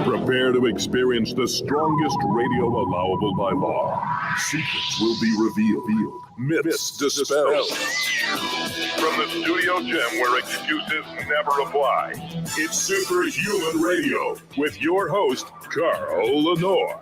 Prepare to experience the strongest radio allowable by law. Secrets will be revealed. Myths dispelled. From the studio gym where excuses never apply, it's Superhuman Radio with your host, Carl Lenore.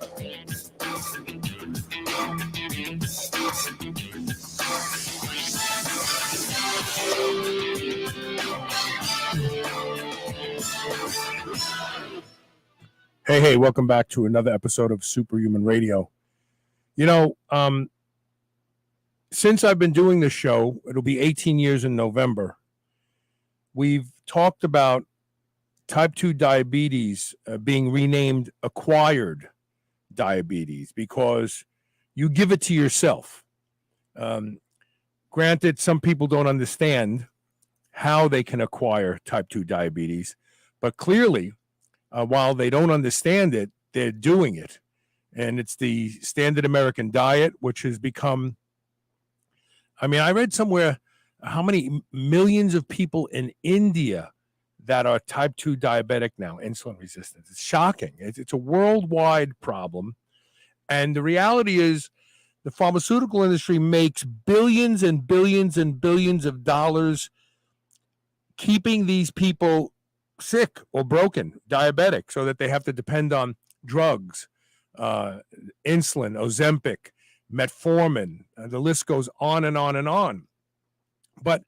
Hey, welcome back to another episode of Superhuman Radio. You know, since I've been doing this show, it'll be 18 years in November, we've talked about type 2 diabetes being renamed acquired diabetes because you give it to yourself. Granted, some people don't understand how they can acquire type 2 diabetes, but clearly, while they don't understand it, they're doing it. And it's the standard American diet, which has become, I read somewhere how many millions of people in India that are type 2 diabetic now, insulin resistant. It's shocking. It's a worldwide problem. And the reality is the pharmaceutical industry makes billions and billions and billions of dollars keeping these people sick or broken, diabetic, so that they have to depend on drugs, insulin, Ozempic, metformin. The list goes on and on and on. But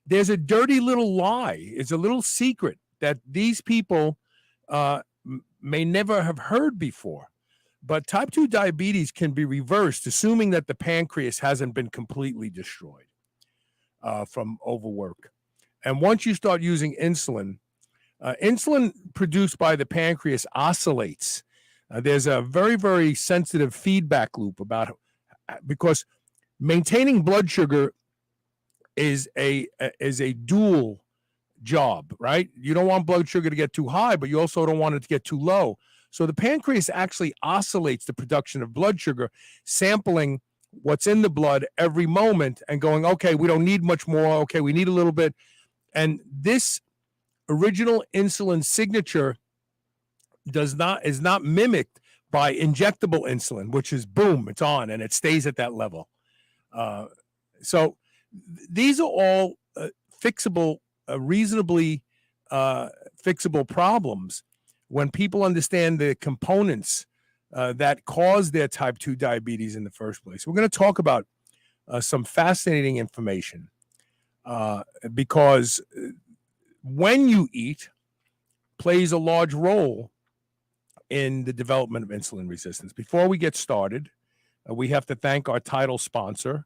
there's a dirty little lie. It's a little secret that these people may never have heard before. But type 2 diabetes can be reversed, assuming that the pancreas hasn't been completely destroyed from overwork. And once you start using insulin, insulin produced by the pancreas oscillates. There's a very, very sensitive feedback loop because maintaining blood sugar is a dual job, right? You don't want blood sugar to get too high, but you also don't want it to get too low. So the pancreas actually oscillates the production of blood sugar, sampling what's in the blood every moment and going, okay, we don't need much more. Okay, we need a little bit. And this original insulin signature is not mimicked by injectable insulin, which is boom, it's on and it stays at that level. So these are all fixable, reasonably fixable problems when people understand the components that cause their type 2 diabetes in the first place. We're going to talk about some fascinating information because when you eat plays a large role in the development of insulin resistance. Before we get started, we have to thank our title sponsor,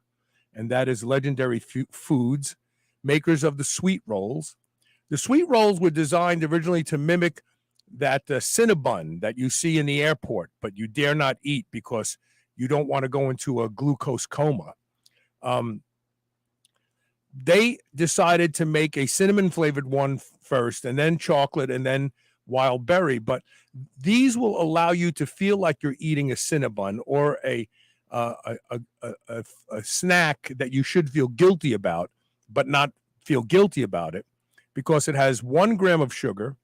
and that is Legendary Foods, makers of the sweet rolls. The sweet rolls were designed originally to mimic that Cinnabon that you see in the airport, but you dare not eat because you don't want to go into a glucose coma. They decided to make a cinnamon flavored one first and then chocolate and then wild berry. But these will allow you to feel like you're eating a Cinnabon or a snack that you should feel guilty about, but not feel guilty about it because it has 1 gram of sugar,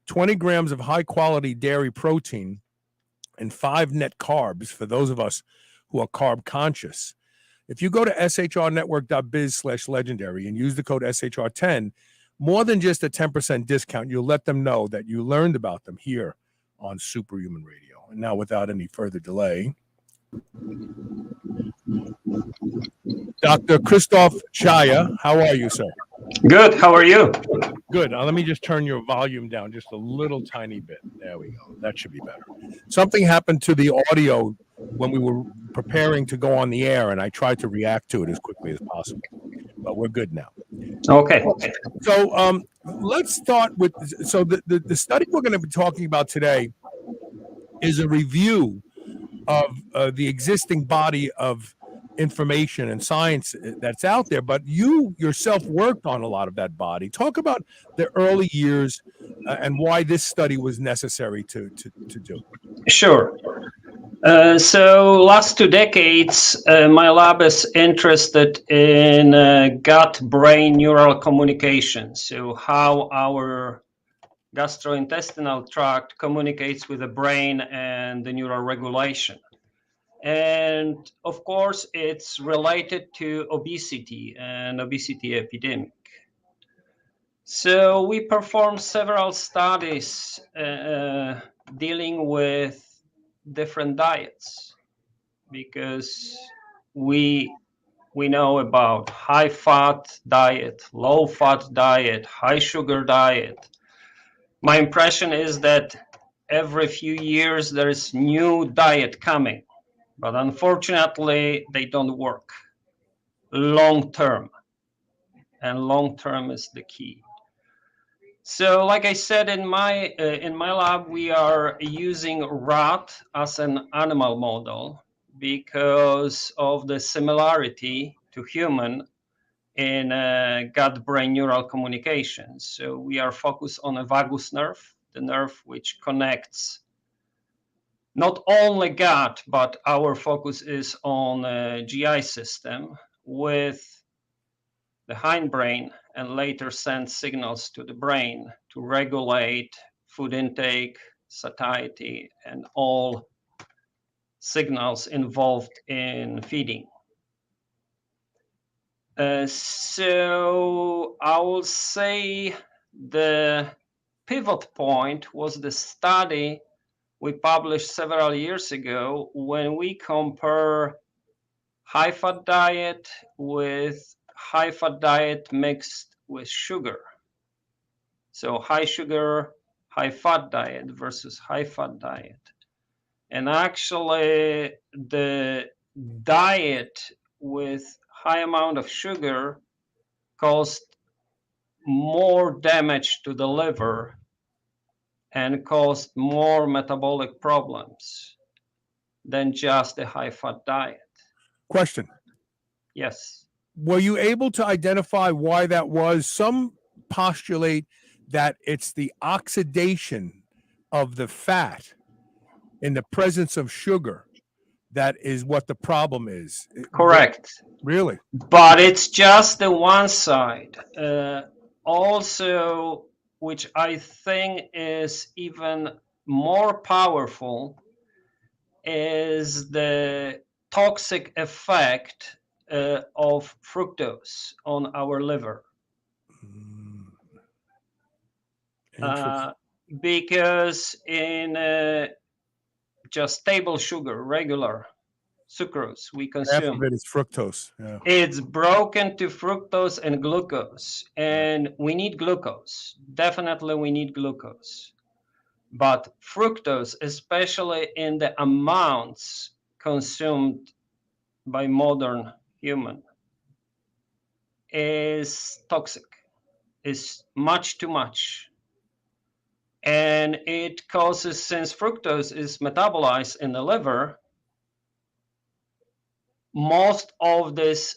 20 grams of high quality dairy protein, and 5 net carbs for those of us who are carb conscious. If you go to shrnetwork.biz/legendary and use the code SHR10, more than just a 10% discount, you'll let them know that you learned about them here on Superhuman Radio. And now, without any further delay, Dr. Krzysztof Czaja, how are you, sir? Good. How are you? Good. Now, let me just turn your volume down just a little tiny bit. There we go. That should be better. Something happened to the audio when we were preparing to go on the air, and I tried to react to it as quickly as possible. But we're good now. Okay. So let's start with, so the study we're going to be talking about today is a review of the existing body of information and science that's out there, but you yourself worked on a lot of that body. Talk about the early years and why this study was necessary to do. Sure. So last 2 decades, my lab is interested in gut-brain neural communication. So how our gastrointestinal tract communicates with the brain and the neural regulation. And of course, it's related to obesity and obesity epidemic. So we performed several studies dealing with different diets, because we know about high fat diet, low fat diet, high sugar diet. My impression is that every few years there is new diet coming, but unfortunately they don't work long term, and long term is the key. So like I said, in my lab we are using rat as an animal model because of the similarity to human in gut-brain neural communication. So we are focused on a vagus nerve, the nerve which connects not only gut, but our focus is on GI system with the hindbrain, and later send signals to the brain to regulate food intake, satiety, and all signals involved in feeding. So I will say the pivot point was the study we published several years ago when we compare high-fat diet with high-fat diet mixed with sugar. So high sugar, high fat diet versus high fat diet. And actually the diet with high amount of sugar caused more damage to the liver and caused more metabolic problems than just a high fat diet. Question. Yes. Were you able to identify why that was? Some postulate that it's the oxidation of the fat in the presence of sugar that is what the problem is. Correct. Really? But it's just the one side. Also, which I think is even more powerful, is the toxic effect of fructose on our liver. Because in just table sugar, regular sucrose we consume, half of it is fructose. Yeah. It's broken to fructose and glucose, and we need glucose. Definitely we need glucose. But fructose, especially in the amounts consumed by modern human, is toxic, is much too much. And it causes, since fructose is metabolized in the liver, most of this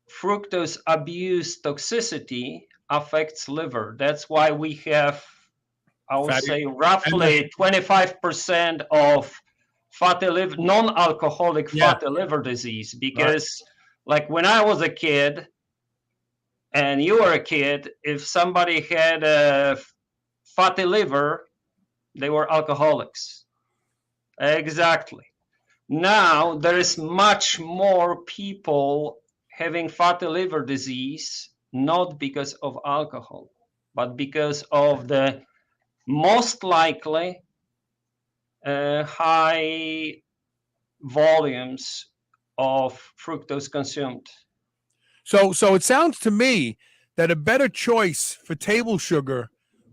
fructose abuse toxicity affects liver. That's why we have, I would say, roughly 25% of fatty liver, non-alcoholic fatty liver disease. Because like when I was a kid and you were a kid, if somebody had a fatty liver, they were alcoholics. Exactly. Now there is much more people having fatty liver disease, not because of alcohol, but because of the most likely high volumes of fructose consumed. So it sounds to me that a better choice for table sugar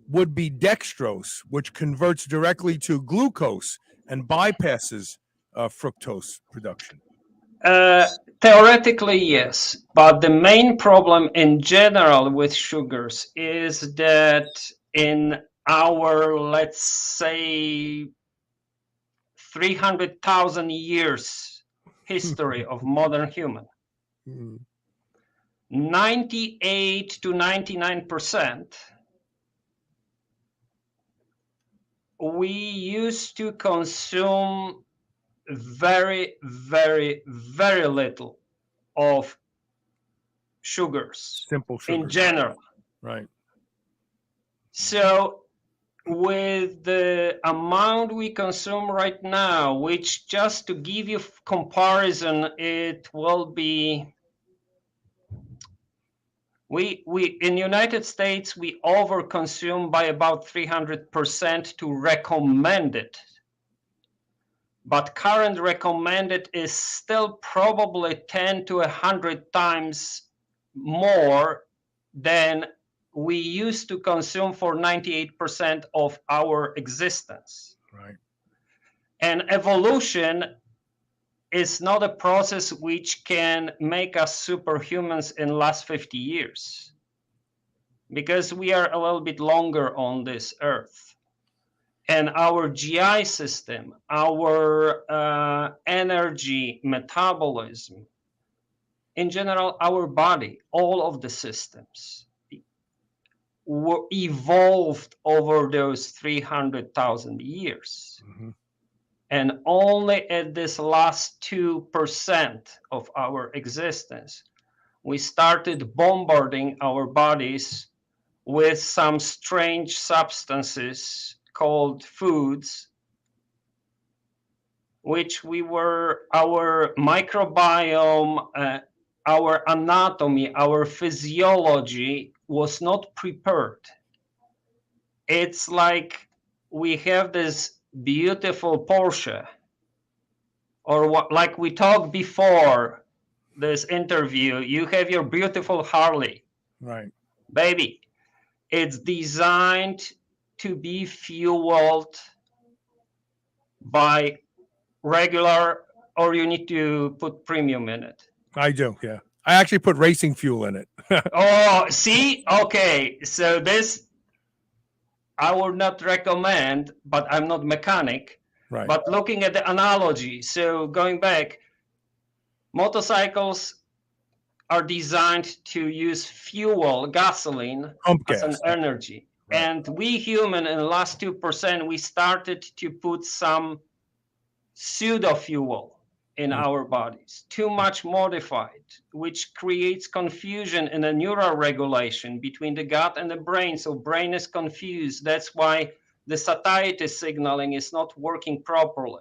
would be dextrose, which converts directly to glucose and bypasses fructose production. Theoretically, yes, but the main problem in general with sugars is that in our, let's say, 300,000 years history of modern human. 98 to 99%, we used to consume very, very, very little of sugars, Simple sugars in general. Right. So with the amount we consume right now, which, just to give you comparison, it will be, we in United States, we overconsume by about 300% to recommended. But current recommended is still probably 10 to 100 times more than we used to consume for 98% of our existence. Right. And evolution is not a process which can make us superhumans in the last 50 years, because we are a little bit longer on this earth. And our GI system, our energy metabolism, in general, our body, all of the systems were evolved over those 300,000 years. Mm-hmm. And only at this last 2% of our existence, we started bombarding our bodies with some strange substances called foods, which our microbiome, our anatomy, our physiology was not prepared. It's like we have this beautiful Porsche, or what, like we talked before this interview, you have your beautiful Harley. Right. Baby, it's designed to be fueled by regular, or you need to put premium in it? I do, yeah. I actually put racing fuel in it. Oh, see? Okay, so this I would not recommend, but I'm not mechanic. Right. But looking at the analogy, so going back, motorcycles are designed to use fuel, gasoline, Pump as an gas. energy. Right. And we human, in the last 2%, we started to put some pseudo fuel in our bodies, too much modified, which creates confusion in the neural regulation between the gut and the brain. So brain is confused. That's why the satiety signaling is not working properly.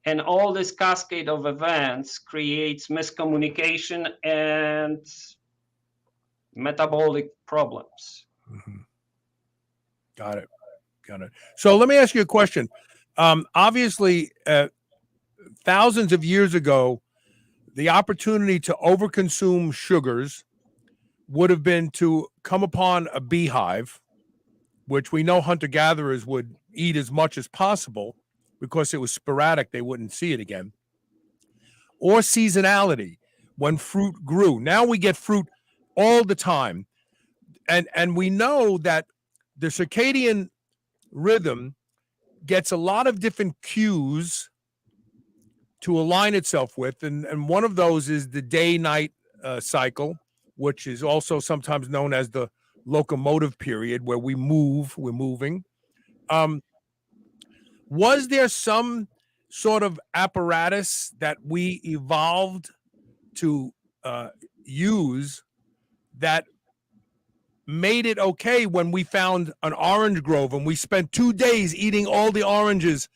And all this cascade of events creates miscommunication and metabolic problems. Mm-hmm. Got it. So let me ask you a question. Obviously, thousands of years ago, the opportunity to overconsume sugars would have been to come upon a beehive, which we know hunter-gatherers would eat as much as possible because it was sporadic. They wouldn't see it again. Or seasonality, when fruit grew. Now we get fruit all the time. And we know that the circadian rhythm gets a lot of different cues to align itself with. And one of those is the day-night cycle, which is also sometimes known as the locomotive period, where we're moving. Was there some sort of apparatus that we evolved to use that made it okay when we found an orange grove and we spent 2 days eating all the oranges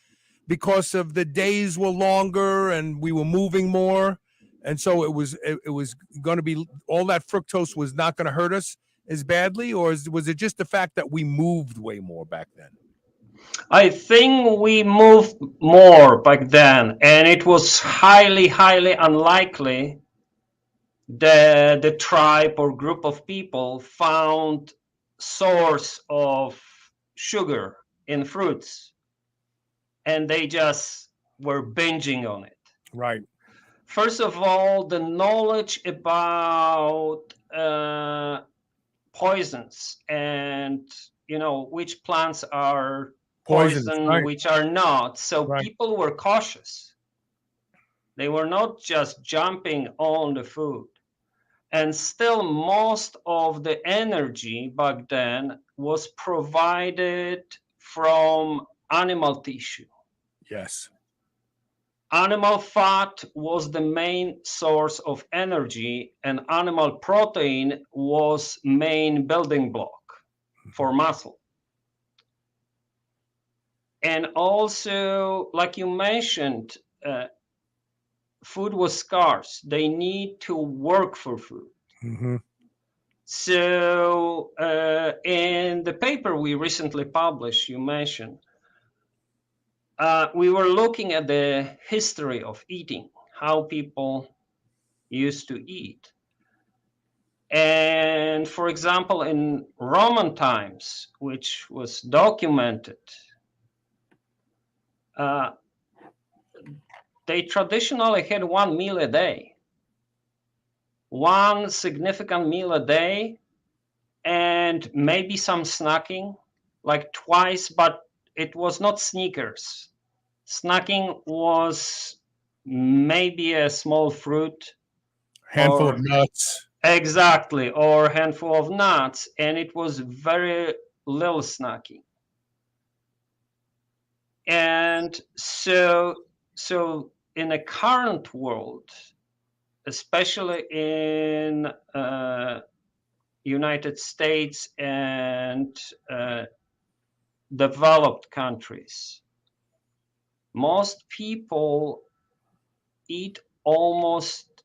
because of the days were longer and we were moving more, and so it was going to be, all that fructose was not going to hurt us as badly? Or was it just the fact that we moved way more back then? I think we moved more back then, and it was highly, highly unlikely that the tribe or group of people found source of sugar in fruits, and they just were binging on it. Right. First of all, the knowledge about poisons and which plants are poison, right, which are not. So right, people were cautious. They were not just jumping on the food. And still most of the energy back then was provided from animal tissue. Yes. Animal fat was the main source of energy, and animal protein was main building block for muscle. And also, like you mentioned, food was scarce. They need to work for food. Mm-hmm. So in the paper we recently published, you mentioned, we were looking at the history of eating, how people used to eat. And for example, in Roman times, which was documented, they traditionally had one meal a day, one significant meal a day, and maybe some snacking, like twice, but it was not sneakers. Snacking was maybe a small fruit, Handful or of nuts. exactly, or a handful of nuts, and it was very little snacking. And so in a current world, especially in United States and developed countries, most people eat almost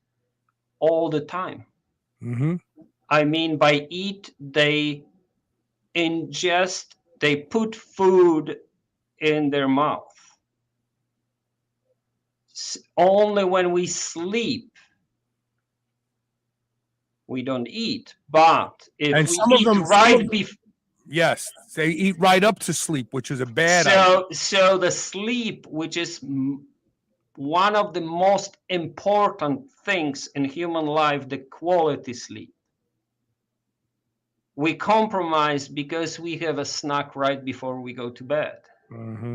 all the time. Mm-hmm. I mean, by eat, they ingest, they put food in their mouth. Only when we sleep, we don't eat. But if And we some of eat them, right before, yes, they eat right up to sleep, which is a bad idea. so the sleep, which is one of the most important things in human life, the quality sleep, we compromise because we have a snack right before we go to bed. Mm-hmm.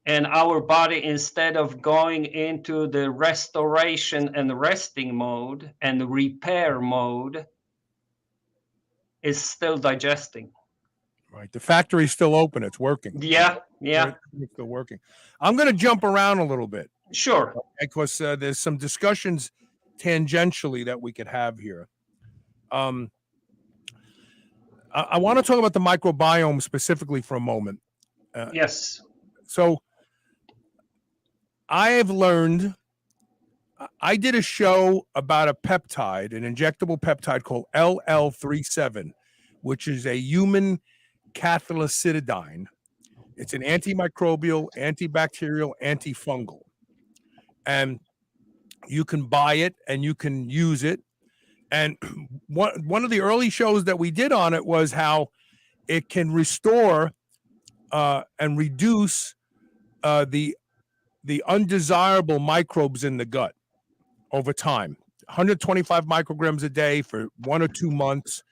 And our body, instead of going into the restoration and resting mode and repair mode, is still digesting. Right. The factory's still open. It's working. Yeah. It's still working. I'm going to jump around a little bit. Sure. Because there's some discussions tangentially that we could have here. I want to talk about the microbiome specifically for a moment. Yes. So I have learned, I did a show about a peptide, an injectable peptide called LL37, which is a human cathelicidine. It's an antimicrobial, antibacterial, antifungal. And you can buy it and you can use it. And one of the early shows that we did on it was how it can restore and reduce the undesirable microbes in the gut over time. 125 micrograms a day for 1 or 2 months.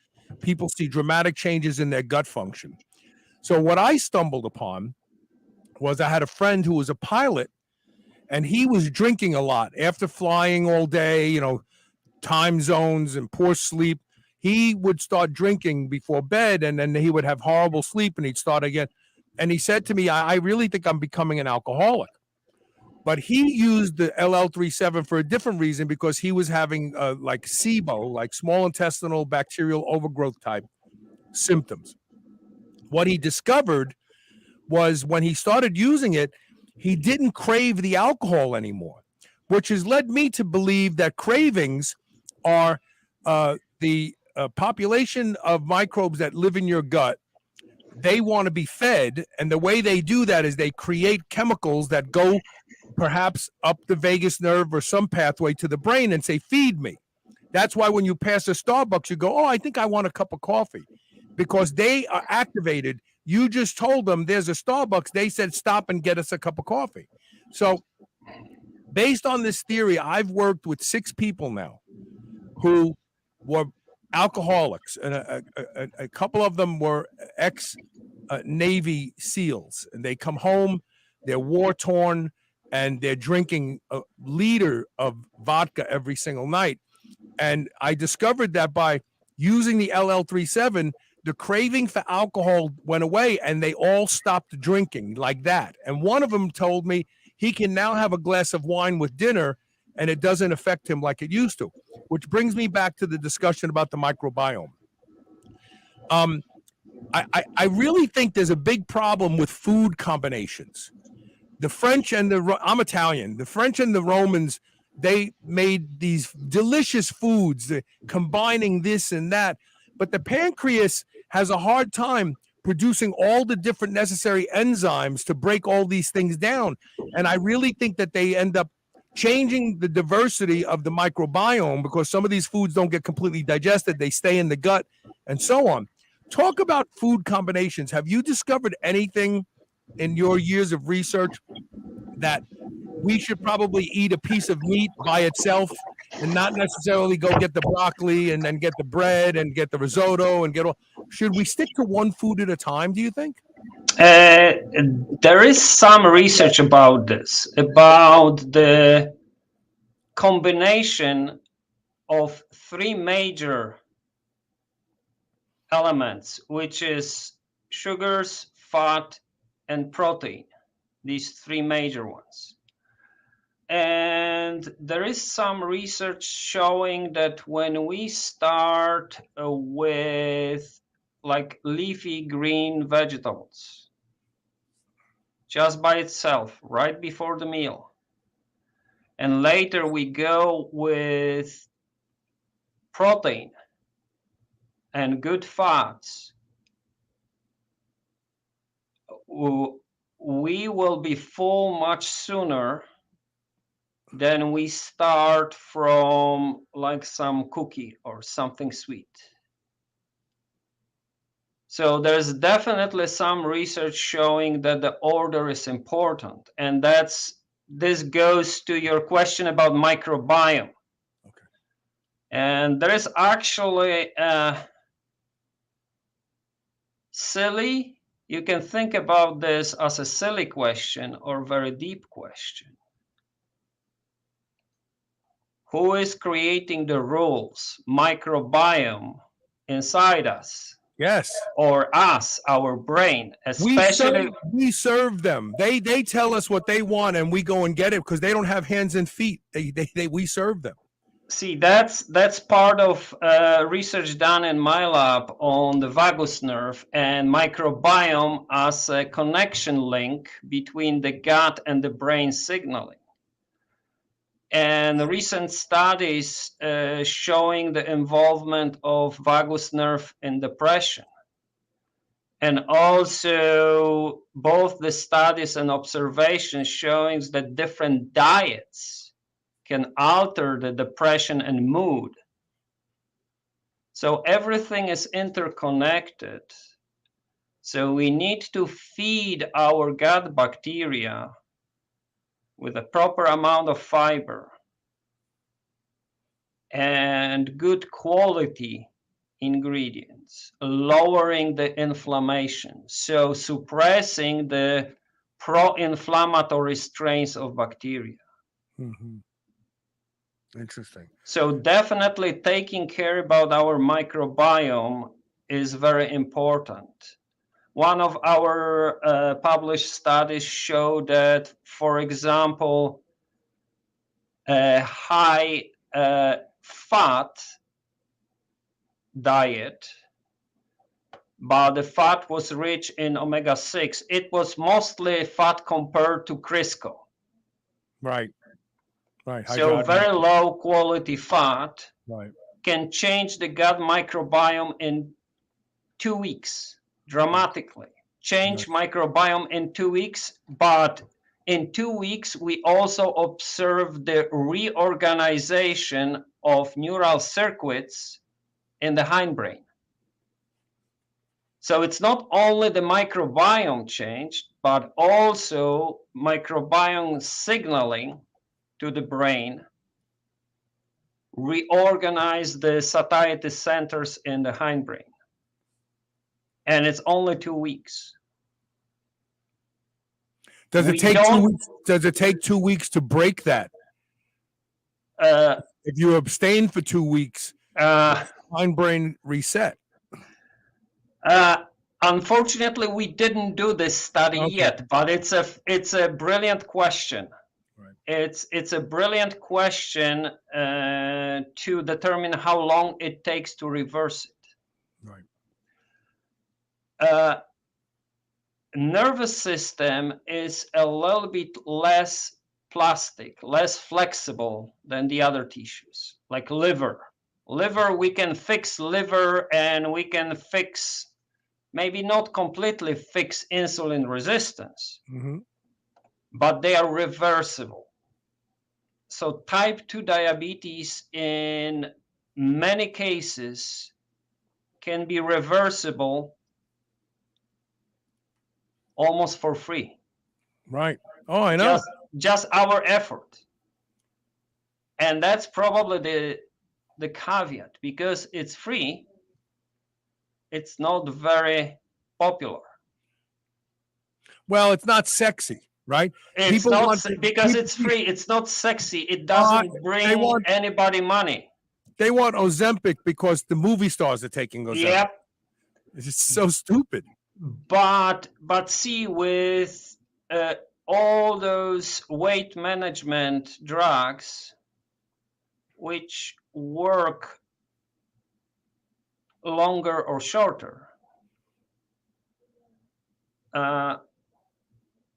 People see dramatic changes in their gut function. So what I stumbled upon was I had a friend who was a pilot, and he was drinking a lot after flying all day, time zones and poor sleep. He would start drinking before bed, and then he would have horrible sleep, and he'd start again. And he said to me, I really think I'm becoming an alcoholic. But he used the LL37 for a different reason, because he was having like SIBO, like small intestinal bacterial overgrowth type symptoms. What he discovered was when he started using it, he didn't crave the alcohol anymore, which has led me to believe that cravings are the population of microbes that live in your gut. They want to be fed, and the way they do that is they create chemicals that go perhaps up the vagus nerve or some pathway to the brain and say, feed me. That's why when you pass a Starbucks, you go, oh, I think I want a cup of coffee, because they are activated. You just told them there's a Starbucks. They said, stop and get us a cup of coffee. So based on this theory, I've worked with 6 people now who were alcoholics, and a couple of them were ex-Navy SEALs, and they come home, they're war-torn, and they're drinking a liter of vodka every single night. And I discovered that by using the LL37, the craving for alcohol went away and they all stopped drinking like that. And one of them told me he can now have a glass of wine with dinner and it doesn't affect him like it used to, which brings me back to the discussion about the microbiome. I really think there's a big problem with food combinations. The French and I'm Italian. The French and the Romans, they made these delicious foods, combining this and that. But the pancreas has a hard time producing all the different necessary enzymes to break all these things down. And I really think that they end up changing the diversity of the microbiome because some of these foods don't get completely digested. They stay in the gut and so on. Talk about food combinations. Have you discovered anything in your years of research that we should probably eat a piece of meat by itself and not necessarily go get the broccoli and then get the bread and get the risotto and get all? Should we stick to one food at a time, do you think? There is some research about this, about the combination of three major elements, which is sugars, fat, and protein, these three major ones. And there is some research showing that when we start with like leafy green vegetables, just by itself, right before the meal, and later we go with protein and good fats, we will be full much sooner than we start from like some cookie or something sweet. So there's definitely some research showing that the order is important, and this goes to your question about microbiome. Okay. And there is actually silly, you can think about this as a silly question or very deep question. Who is creating the rules, microbiome inside us? Yes. Or us, our brain, especially. We serve them. They tell us what they want and we go and get it because they don't have hands and feet. We serve them. See, that's part of research done in my lab on the vagus nerve and microbiome as a connection link between the gut and the brain signaling. And recent studies showing the involvement of vagus nerve in depression. And also both the studies and observations showing that different diets can alter the depression and mood. So everything is interconnected. So we need to feed our gut bacteria with a proper amount of fiber and good quality ingredients, lowering the inflammation, so suppressing the pro-inflammatory strains of bacteria. Mm-hmm. Interesting. So definitely taking care about our microbiome is very important. One of our published studies showed that, for example, a high fat diet, but the fat was rich in omega-6. It was mostly fat compared to Crisco. Right. So very low quality fat right. can change the gut microbiome in 2 weeks, dramatically. Change microbiome in 2 weeks, but in 2 weeks, we also observe the reorganization of neural circuits in the hindbrain. So it's not only the microbiome changed, but also microbiome signaling to the brain reorganize the satiety centers in the hindbrain. And it's only 2 weeks. Does it We take don't- 2 weeks? Does it take 2 weeks to break that? If you abstain for 2 weeks, brain reset. Unfortunately, we didn't do this study yet, but it's a brilliant question. Right. It's a brilliant question to determine how long it takes to reverse it. Right. Nervous system is a little bit less plastic, less flexible than the other tissues, like liver. Liver, we can fix liver, and we can fix, maybe not completely fix insulin resistance, but they are reversible. So type 2 diabetes in many cases can be reversible almost for free. Right. Oh, I know. Just our effort. And that's probably the caveat, because it's free, it's not very popular. Well, it's not sexy, right? It's free, it's not sexy. It doesn't bring anybody money. They want Ozempic because the movie stars are taking Ozempic. Yep. It's so stupid. But see, with all those weight management drugs, which work longer or shorter,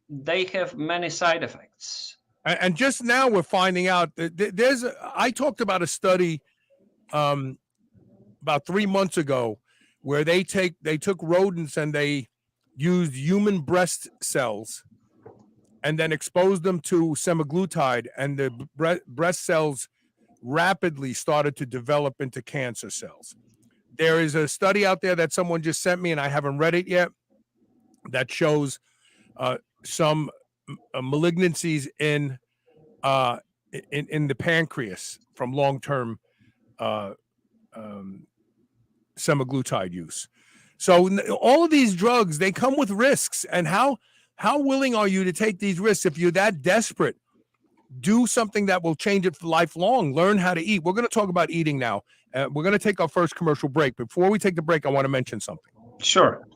they have many side effects. And just now we're finding out that I talked about a study about 3 months ago where they took rodents and they used human breast cells and then exposed them to semaglutide, and the breast cells rapidly started to develop into cancer cells. There is a study out there that someone just sent me, and I haven't read it yet, that shows some malignancies in the pancreas from long-term semaglutide use. So all of these drugs, they come with risks. And how willing are you to take these risks? If you're that desperate, do something that will change it for lifelong. Learn how to eat. We're going to talk about eating now. We're going to take our first commercial break. Before we take the break, I want to mention something. Sure.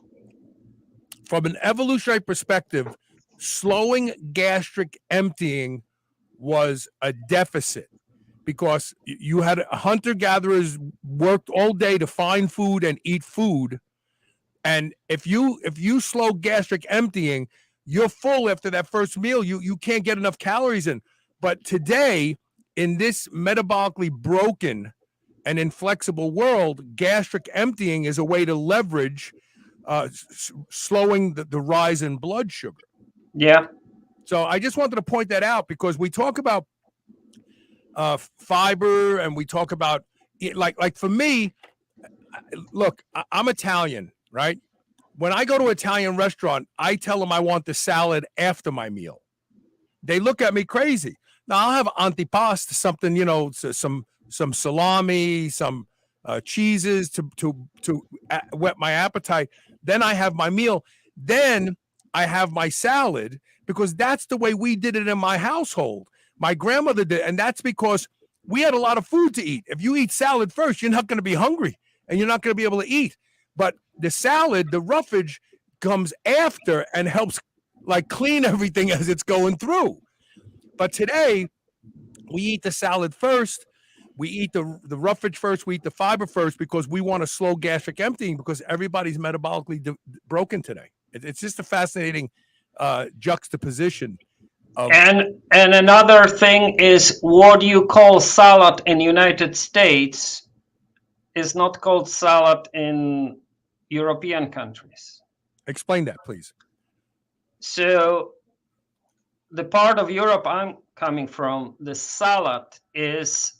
From an evolutionary perspective, slowing gastric emptying was a deficit, because you had hunter-gatherers worked all day to find food and eat food. And if you slow gastric emptying, you're full after that first meal. You can't get enough calories in. But today, in this metabolically broken and inflexible world, gastric emptying is a way to leverage slowing the rise in blood sugar. Yeah. So I just wanted to point that out, because we talk about fiber, and we talk about like for me, look, I'm Italian, right? When I go to an Italian restaurant, I tell them I want the salad after my meal. They look at me crazy. Now I'll have antipasto, something, some salami, some cheeses to whet my appetite. Then I have my meal. Then I have my salad, because that's the way we did it in my household. My grandmother did, and that's because we had a lot of food to eat. If you eat salad first, you're not going to be hungry, and you're not going to be able to eat. But the salad, the roughage, comes after and helps like clean everything as it's going through. But today, we eat the salad first. We eat the roughage first. We eat the fiber first, because we want to slow gastric emptying, because everybody's metabolically broken today. It's just a fascinating juxtaposition. And another thing is, what you call salad in United States is not called salad in European countries. Explain that, please. So the part of Europe I'm coming from, the salad is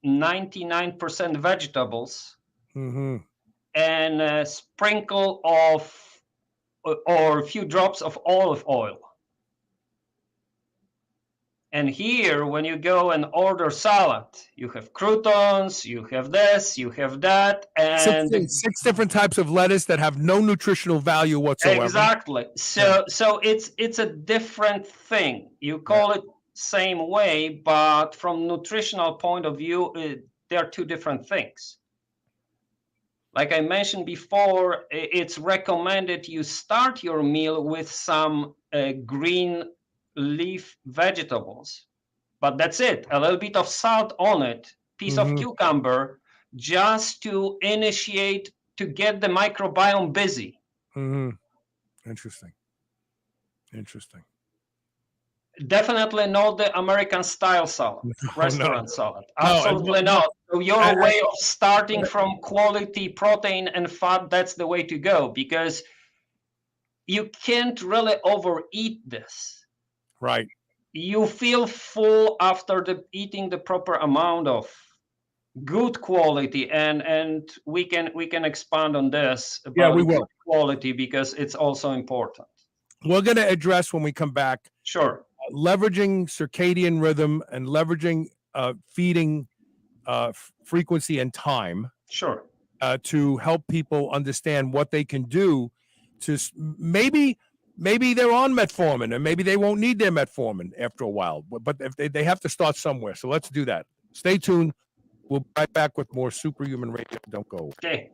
99% vegetables and a sprinkle of or a few drops of olive oil. And here, when you go and order salad, you have croutons, you have this, you have that, and six different types of lettuce that have no nutritional value whatsoever. Exactly. So it's a different thing. You call it same way, but from nutritional point of view, they're two different things. Like I mentioned before, it's recommended you start your meal with some green leaf vegetables, but that's it. A little bit of salt on it, piece of cucumber, just to initiate, to get the microbiome busy. Interesting. Definitely not the American style salad, restaurant salad. Absolutely not. So your way of starting from quality protein and fat, that's the way to go, because you can't really overeat this. Right. You feel full after eating the proper amount of good quality, and we can expand on this about we will. quality, because it's also important. We're going to address when we come back. Sure. Leveraging circadian rhythm and leveraging feeding frequency and time. Sure. To help people understand what they can do to maybe they're on metformin and maybe they won't need their metformin after a while, but if they have to start somewhere. So let's do that. Stay tuned. We'll be right back with more Superhuman Radio. Don't go. Okay.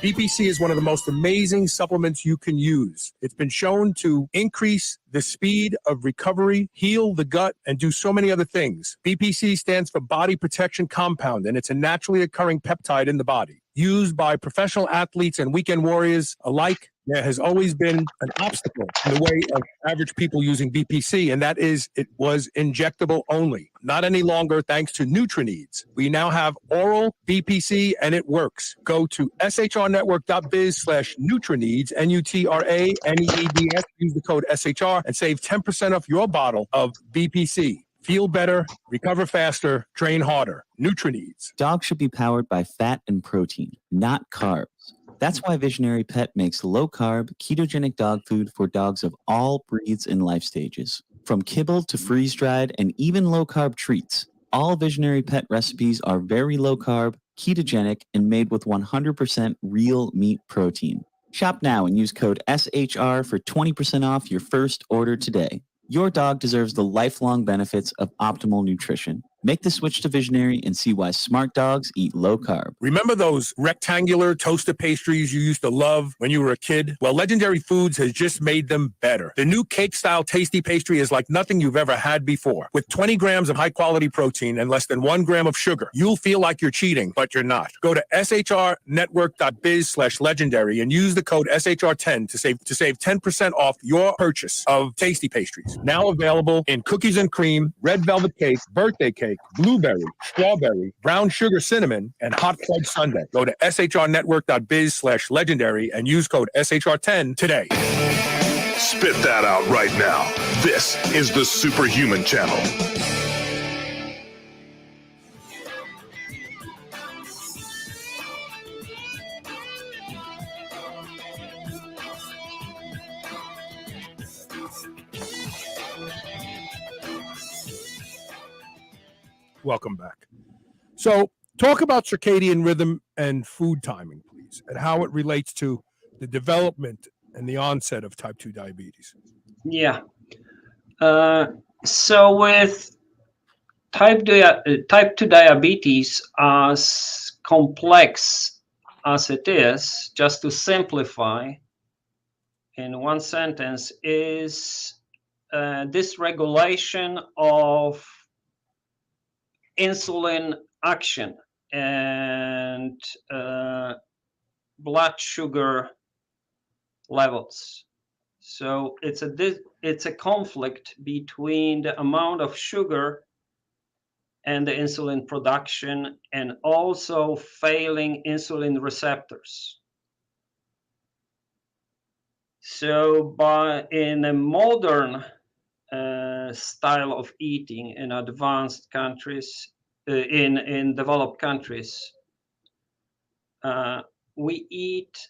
BPC is one of the most amazing supplements you can use. It's been shown to increase the speed of recovery, heal the gut, and do so many other things. BPC stands for Body Protection Compound, and it's a naturally occurring peptide in the body. Used by professional athletes and weekend warriors alike, there has always been an obstacle in the way of average people using BPC, and that is it was injectable only. Not any longer, thanks to NutriNeeds. We now have oral BPC, and it works. Go to shrnetwork.biz/NutriNeeds, NutraNeeds. Use the code SHR and save 10% off your bottle of BPC. Feel better, recover faster, train harder. NutriNeeds. Dogs should be powered by fat and protein, not carbs. That's why Visionary Pet makes low-carb, ketogenic dog food for dogs of all breeds and life stages. From kibble to freeze-dried and even low-carb treats, all Visionary Pet recipes are very low-carb, ketogenic, and made with 100% real meat protein. Shop now and use code SHR for 20% off your first order today. Your dog deserves the lifelong benefits of optimal nutrition. Make the switch to Visionary and see why smart dogs eat low carb. Remember those rectangular toaster pastries you used to love when you were a kid? Well, Legendary Foods has just made them better. The new cake-style tasty pastry is like nothing you've ever had before. With 20 grams of high-quality protein and less than 1 gram of sugar, you'll feel like you're cheating, but you're not. Go to shrnetwork.biz/legendary and use the code SHR10 to save 10% off your purchase of tasty pastries. Now available in cookies and cream, red velvet cake, birthday cake, blueberry, strawberry, brown sugar cinnamon, and hot fudge sundae. Go to shrnetwork.biz/legendary and use code SHR10 today. Spit that out right now. This is the Superhuman Channel. Welcome back. So talk about circadian rhythm and food timing, please, and how it relates to the development and the onset of type 2 diabetes. Yeah. So with type 2 diabetes, as complex as it is, just to simplify in one sentence, is dysregulation of insulin action and blood sugar levels. So it's a conflict between the amount of sugar and the insulin production, and also failing insulin receptors. So in a modern style of eating in advanced countries, in developed countries, we eat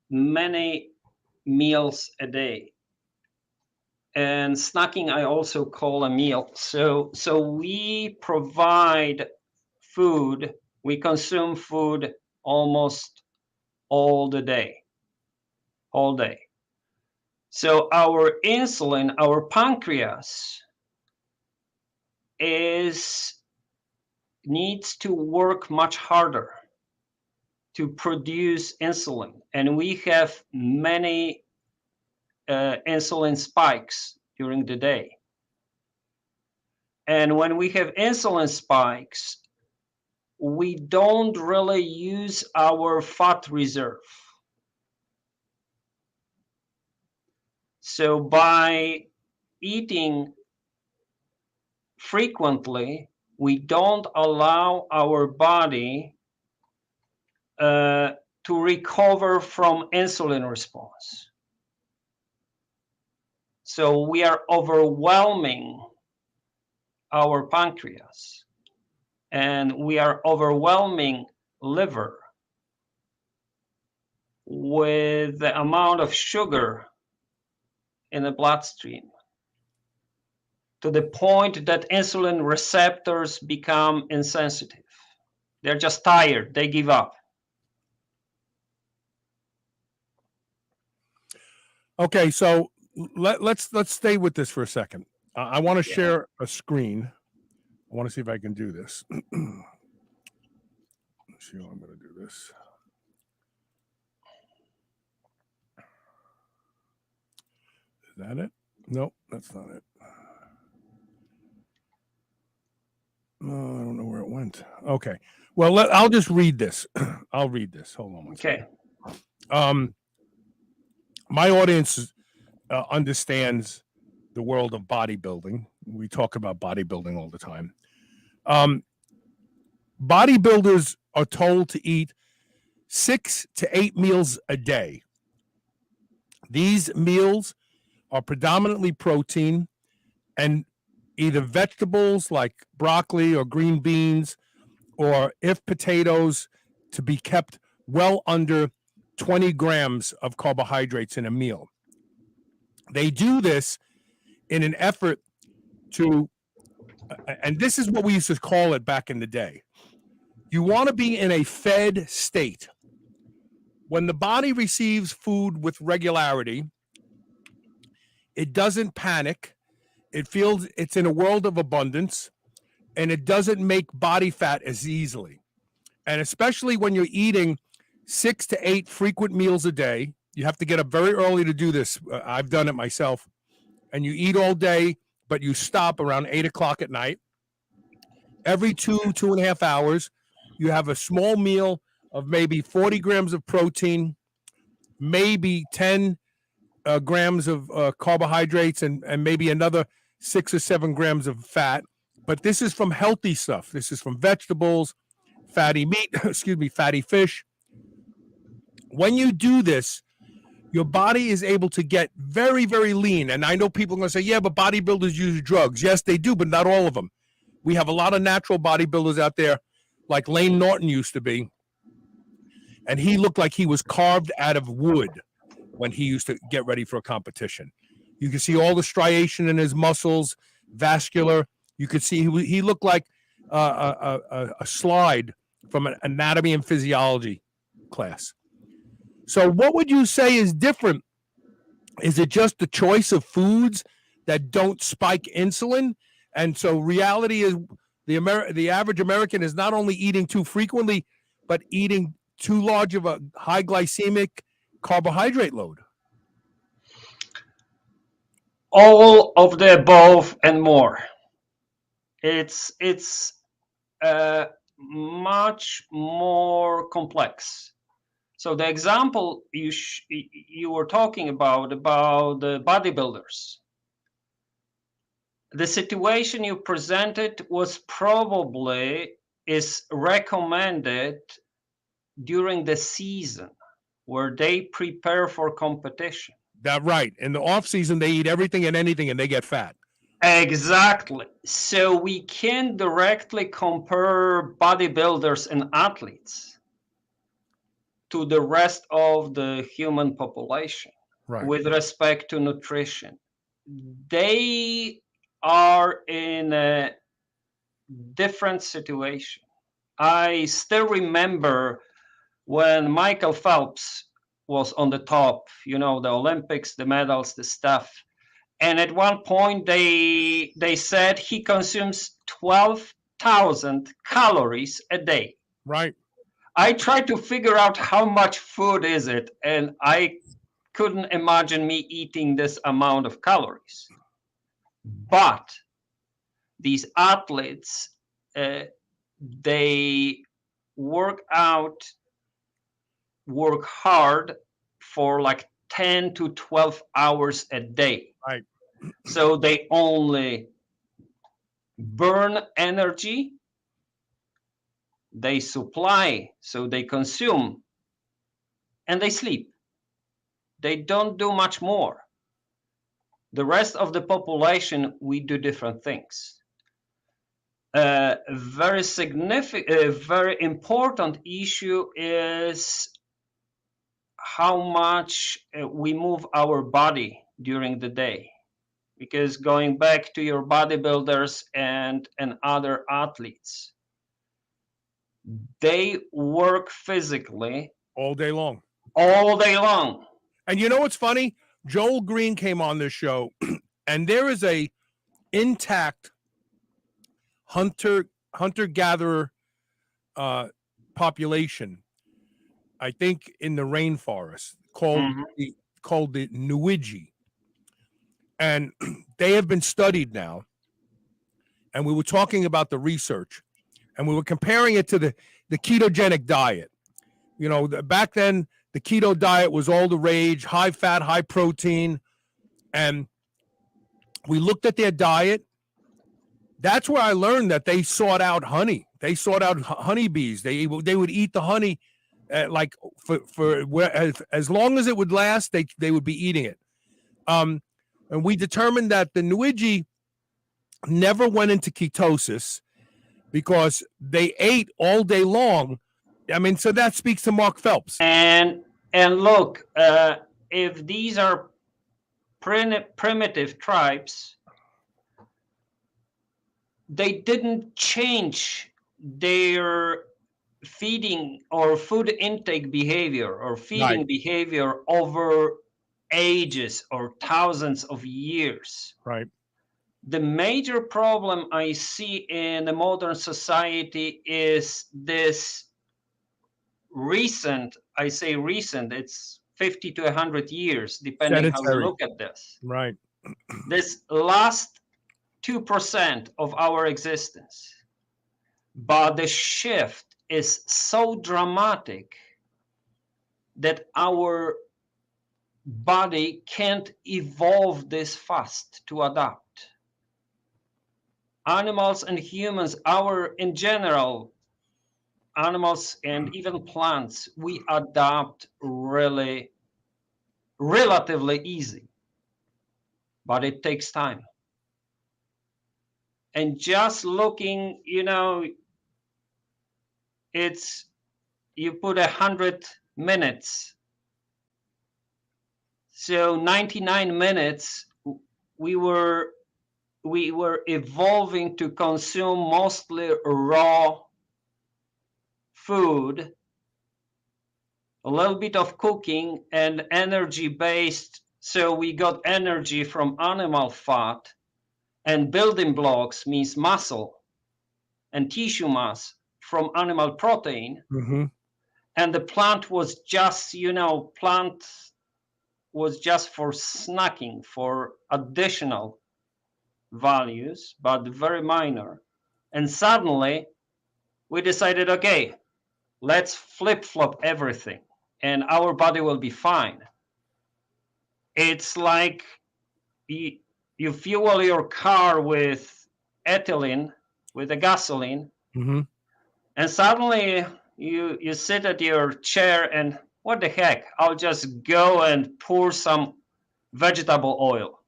many meals a day. And snacking I also call a meal. So we provide food, we consume food almost all day. So our insulin, our pancreas needs to work much harder to produce insulin. And we have many insulin spikes during the day. And when we have insulin spikes, we don't really use our fat reserve. So by eating frequently, we don't allow our body to recover from insulin response. So we are overwhelming our pancreas, and we are overwhelming liver with the amount of sugar in the bloodstream, to the point that insulin receptors become insensitive. They're just tired, they give up. Okay, so let's stay with this for a second. I want to share a screen. I want to see if I can do this. Let's see how I'm going to do this. Is that it? Nope, that's not it. I don't know where it went. Okay. Well, I'll just read this. I'll read this. Hold on one second. My audience understands the world of bodybuilding. We talk about bodybuilding all the time. Bodybuilders are told to eat 6 to 8 meals a day. These meals are predominantly protein and either vegetables like broccoli or green beans, or if potatoes, to be kept well under 20 grams of carbohydrates in a meal. They do this in an effort to, and this is what we used to call it back in the day. You want to be in a fed state. When the body receives food with regularity, it doesn't panic. It feels it's in a world of abundance, and it doesn't make body fat as easily. And especially when you're eating 6 to 8 frequent meals a day, you have to get up very early to do this. I've done it myself. And you eat all day, but you stop around 8 o'clock at night. Every 2.5 hours, you have a small meal of maybe 40 grams of protein, maybe 10 grams of carbohydrates, and maybe another 6 or 7 grams of fat. But this is from healthy stuff. This is from vegetables, fatty meat, fatty fish. When you do this, your body is able to get very, very lean. And I know people are going to say, yeah, but bodybuilders use drugs. Yes, they do, but not all of them. We have a lot of natural bodybuilders out there, like Lane Norton used to be. And he looked like he was carved out of wood when he used to get ready for a competition. You can see all the striation in his muscles, vascular. You could see he looked like a slide from an anatomy and physiology class. So what would you say is different? Is it just the choice of foods that don't spike insulin? And so reality is the average American is not only eating too frequently, but eating too large of a high glycemic carbohydrate load. All of the above and more. It's much more complex. So the example you were talking about the bodybuilders, the situation you presented was is recommended during the season where they prepare for competition. That right. In the off season, they eat everything and anything, and they get fat. Exactly. So we can directly compare bodybuilders and athletes to the rest of the human population Right. with respect to nutrition. They are in a different situation. I still remember when Michael Phelps was on the top, the Olympics, the medals, the stuff. And at one point they said he consumes 12,000 calories a day. Right. I tried to figure out how much food is it, and I couldn't imagine me eating this amount of calories. But these athletes, they work hard for like 10 to 12 hours a day. Right. So they only burn energy, they supply, so they consume, and they sleep. They don't do much more. The rest of the population, we do different things. Very significant, very important issue is how much we move our body during the day. Because going back to your bodybuilders and other athletes, they work physically All day long. all day long. And you know what's funny? Joel Green came on this show, and there is a intact hunter-gatherer population, I think, in the rainforest called the Nuiji. And they have been studied now. And we were talking about the research, and we were comparing it to the ketogenic diet. Back then, the keto diet was all the rage, high fat, high protein. And we looked at their diet. That's where I learned that they sought out honey. They sought out honeybees. They would eat the honey like for as long as it would last, they would be eating it. And we determined that the Nuiji never went into ketosis because they ate all day long. I mean, so that speaks to Mark Phelps. And look, if these are primitive tribes, they didn't change their feeding or food intake behavior or feeding Right. behavior over ages or thousands of years. Right. The major problem I see in the modern society is this recent, I say recent, it's 50 to 100 years, depending how you look at this. Right. This last 2% of our existence. But the shift is so dramatic that our body can't evolve this fast to adapt. Animals and humans, in general, animals and even plants, we adapt really relatively easy, but it takes time. And just looking, it's, you put 100 minutes. So 99 minutes, we were evolving to consume mostly raw food, a little bit of cooking, and energy based. So we got energy from animal fat, and building blocks means muscle and tissue mass from animal protein. Mm-hmm. And the plant was just, plant was just for snacking, for additional values, but very minor. And suddenly we decided, okay, let's flip-flop everything and our body will be fine. It's like you fuel your car with ethylene, with the gasoline, and suddenly you sit at your chair and what the heck, I'll just go and pour some vegetable oil.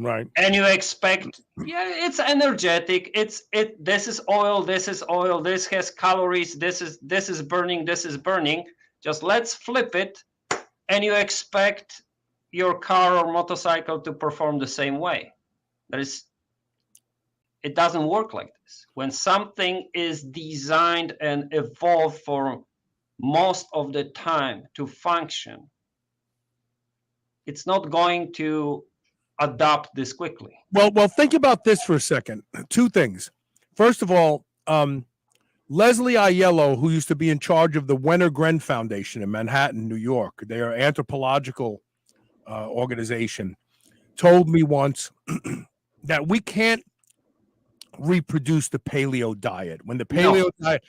Right. And you expect, yeah, it's energetic. This is oil, this is oil, this has calories, this is burning, this is burning. Just let's flip it, and you expect your car or motorcycle to perform the same way. It doesn't work like this. When something is designed and evolved for most of the time to function, it's not going to adapt this quickly. Well, think about this for a second. Two things. First of all, Leslie Aiello, who used to be in charge of the Wenner-Gren Foundation in Manhattan, New York, their anthropological organization, told me once that we can't reproduce the paleo diet. When the paleo diet,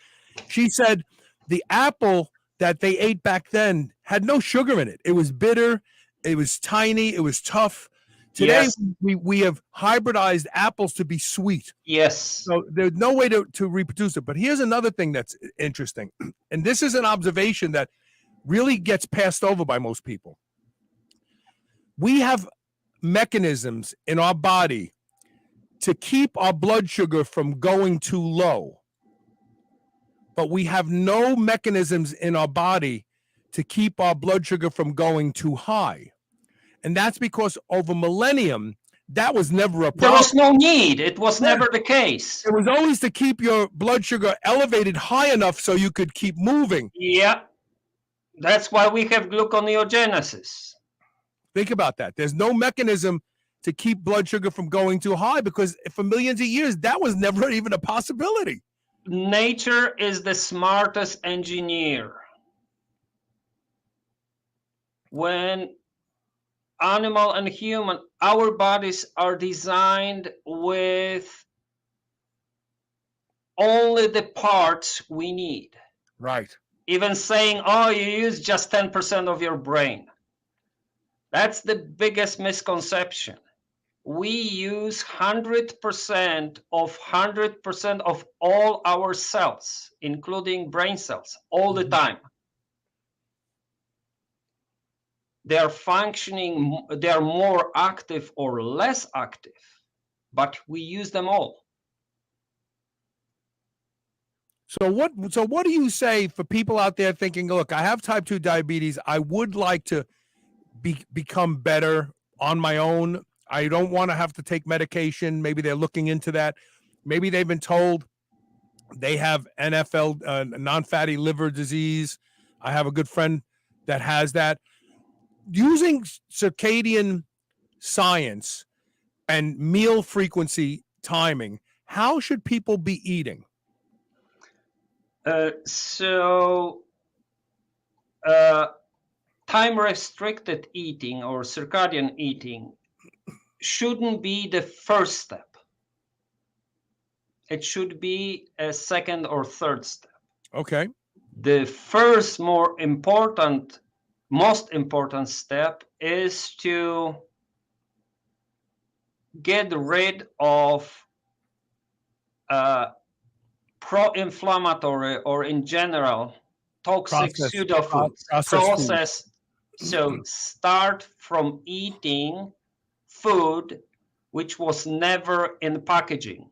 she said the apple that they ate back then had no sugar in it. It was bitter, it was tiny, it was tough. Today, Yes. we have hybridized apples to be sweet. Yes. So there's no way to reproduce it. But here's another thing that's interesting. And this is an observation that really gets passed over by most people. We have mechanisms in our body to keep our blood sugar from going too low. But we have no mechanisms in our body to keep our blood sugar from going too high. And that's because over millennium, that was never a problem. There was no need. It was never the case. It was always to keep your blood sugar elevated high enough so you could keep moving. Yeah. That's why we have gluconeogenesis. Think about that. There's no mechanism to keep blood sugar from going too high because for millions of years, that was never even a possibility. Nature is the smartest engineer. When animal and human, our bodies are designed with only the parts we need. Right. Even saying, oh, you use just 10% of your brain. That's the biggest misconception. We use 100% of all our cells, including brain cells, all the time. They are functioning, they are more active or less active, but we use them all. So what do you say for people out there thinking, look, I have type 2 diabetes. I would like to become better on my own. I don't want to have to take medication. Maybe they're looking into that. Maybe they've been told they have NFL, non-fatty liver disease. I have a good friend that has that. Using circadian science and meal frequency timing, how should people be eating? Time-restricted eating or circadian eating shouldn't be the first step. It should be a second or third step. Okay. The first most important step is to get rid of pro-inflammatory or in general toxic pseudofoods. So start from eating food which was never in packaging.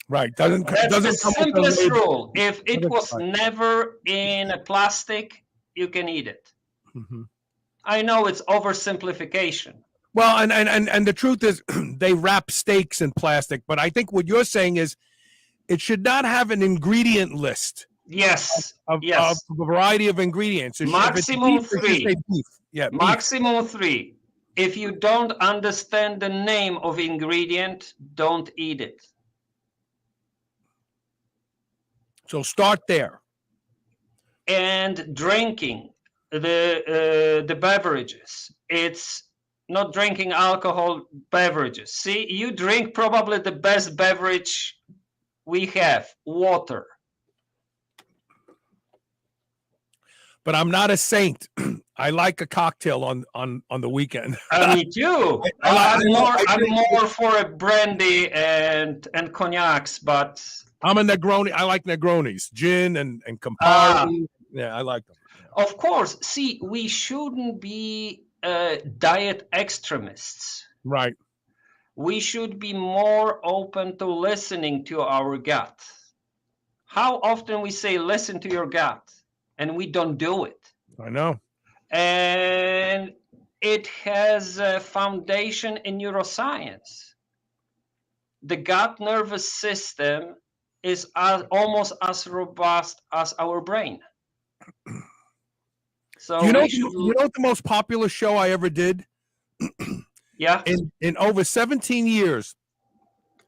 Right. That's the simplest rule. If it was never in a plastic, you can eat it. Mm-hmm. I know it's oversimplification. Well, and the truth is they wrap steaks in plastic, but I think what you're saying is it should not have an ingredient list. Yes. Of a variety of ingredients. Maximum three. Yeah. Maximum 3. If you don't understand the name of ingredient, don't eat it. So start there. And drinking the beverages. It's not drinking alcohol beverages. See, you drink probably the best beverage we have, water. But I'm not a saint. I like a cocktail on the weekend. Me too. I'm more for a brandy and cognacs, but I'm a Negroni. I like Negronis, gin and Campari. Yeah, I like them. Of course. See, we shouldn't be diet extremists. Right. We should be more open to listening to our gut. How often we say, listen to your gut, and we don't do it. I know. And it has a foundation in neuroscience. The gut nervous system is almost as robust as our brain. So You know should... what the most popular show I ever did? Yeah. In over 17 years,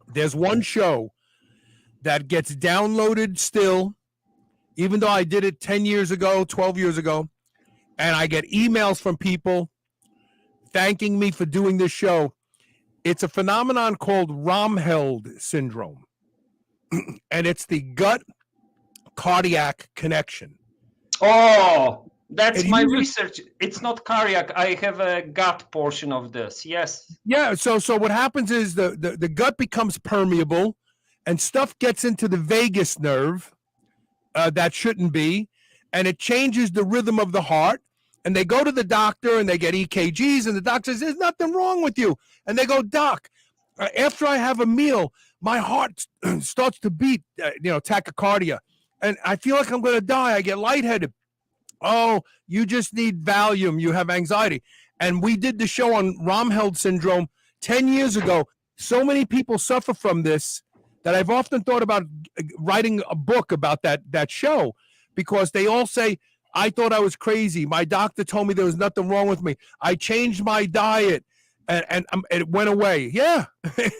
there's one show that gets downloaded still, even though I did it 10 years ago, 12 years ago, and I get emails from people thanking me for doing this show. It's a phenomenon called Romheld syndrome, and it's the gut cardiac connection. Oh, that's my research. It's not cardiac. I have a gut portion of this. Yes. Yeah. So what happens is the gut becomes permeable, and stuff gets into the vagus nerve that shouldn't be, and it changes the rhythm of the heart. And they go to the doctor and they get EKGs, and the doctor says, there's nothing wrong with you. And they go, Doc, after I have a meal, my heart starts to beat, tachycardia. And I feel like I'm going to die. I get lightheaded. Oh, you just need Valium. You have anxiety. And we did the show on Romheld syndrome 10 years ago. So many people suffer from this that I've often thought about writing a book about that show, because they all say, I thought I was crazy. My doctor told me there was nothing wrong with me. I changed my diet, and it went away. Yeah, there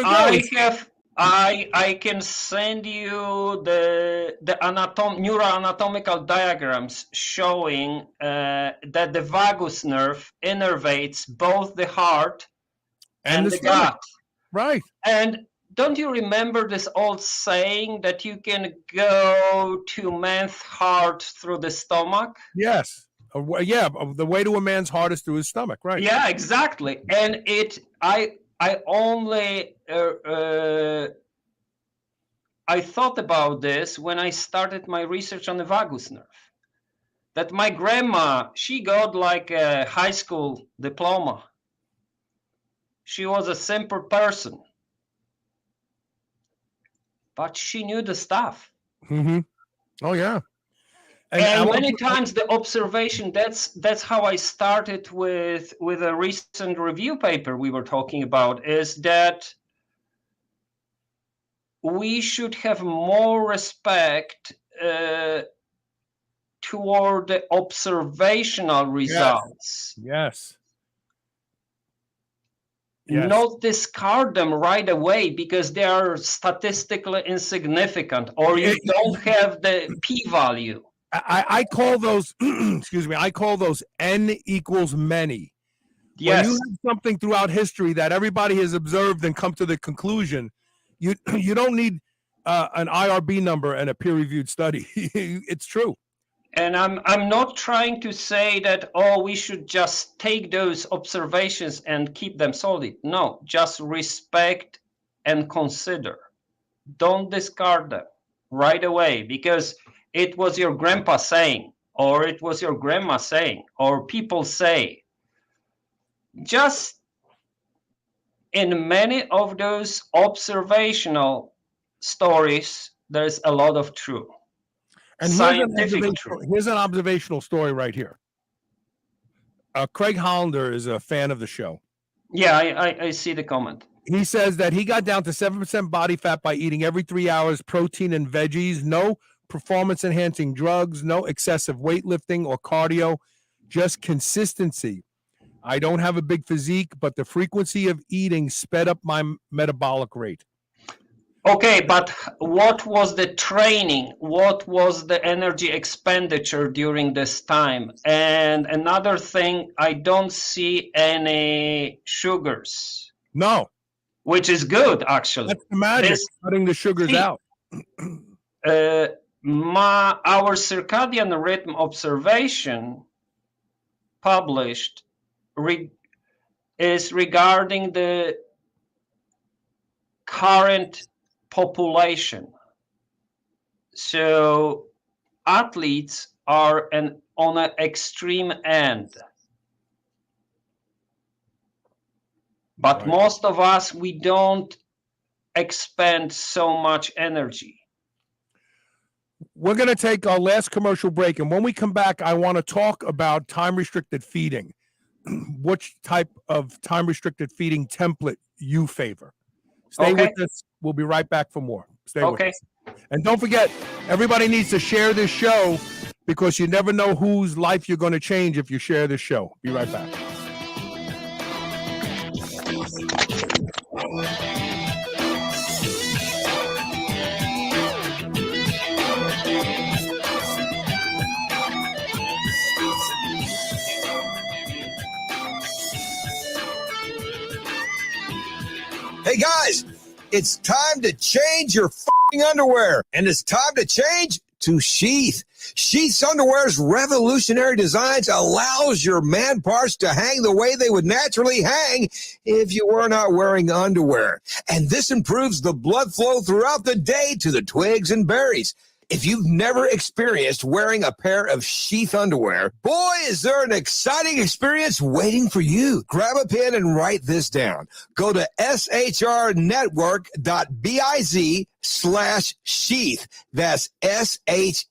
it goes. I can send you the neuroanatomical diagrams showing that the vagus nerve innervates both the heart and the gut. Right. And don't you remember this old saying that you can go to man's heart through the stomach? Yes. Yeah. The way to a man's heart is through his stomach. Right. Yeah, exactly. And I only I thought about this when I started my research on the vagus nerve. That my grandma, she got like a high school diploma. She was a simple person, but she knew the stuff. Mm-hmm. Oh yeah. And many times the observation, that's how I started with a recent review paper we were talking about, is that we should have more respect toward the observational results. Yes. Not discard them right away because they are statistically insignificant or you don't have the p-value. I call those, excuse me, I call those N equals many. Yes. When you have something throughout history that everybody has observed and come to the conclusion, you don't need an IRB number and a peer-reviewed study. It's true. And I'm not trying to say that, we should just take those observations and keep them solid. No, just respect and consider. Don't discard them right away because it was your grandpa saying, or it was your grandma saying, or people say. Just in many of those observational stories, there's a lot of truth. And here's an observational story right here. Craig Hollander is a fan of the show. Yeah, I see the comment. He says that he got down to 7% body fat by eating every 3 hours protein and veggies, no performance-enhancing drugs, no excessive weightlifting or cardio, just consistency. I don't have a big physique, but the frequency of eating sped up my metabolic rate. Okay, but what was the training? What was the energy expenditure during this time? And another thing, I don't see any sugars. No. Which is good, actually. That's the magic, cutting the sugars out. Our circadian rhythm observation published is regarding the current population. So athletes are on an extreme end. But Right. most of us, we don't expend so much energy. We're going to take our last commercial break. And when we come back, I want to talk about time-restricted feeding. Which type of time-restricted feeding template you favor. Stay Okay. with us. We'll be right back for more. Stay with Okay. us. And don't forget, everybody needs to share this show because you never know whose life you're going to change if you share this show. Be right back. Hey guys, it's time to change your f***ing underwear, and it's time to change to Sheath. Sheath's underwear's revolutionary designs allows your man parts to hang the way they would naturally hang if you were not wearing underwear. And this improves the blood flow throughout the day to the twigs and berries. If you've never experienced wearing a pair of Sheath underwear, boy, is there an exciting experience waiting for you. Grab a pen and write this down. Go to shrnetwork.biz/sheath. That's SHEATH.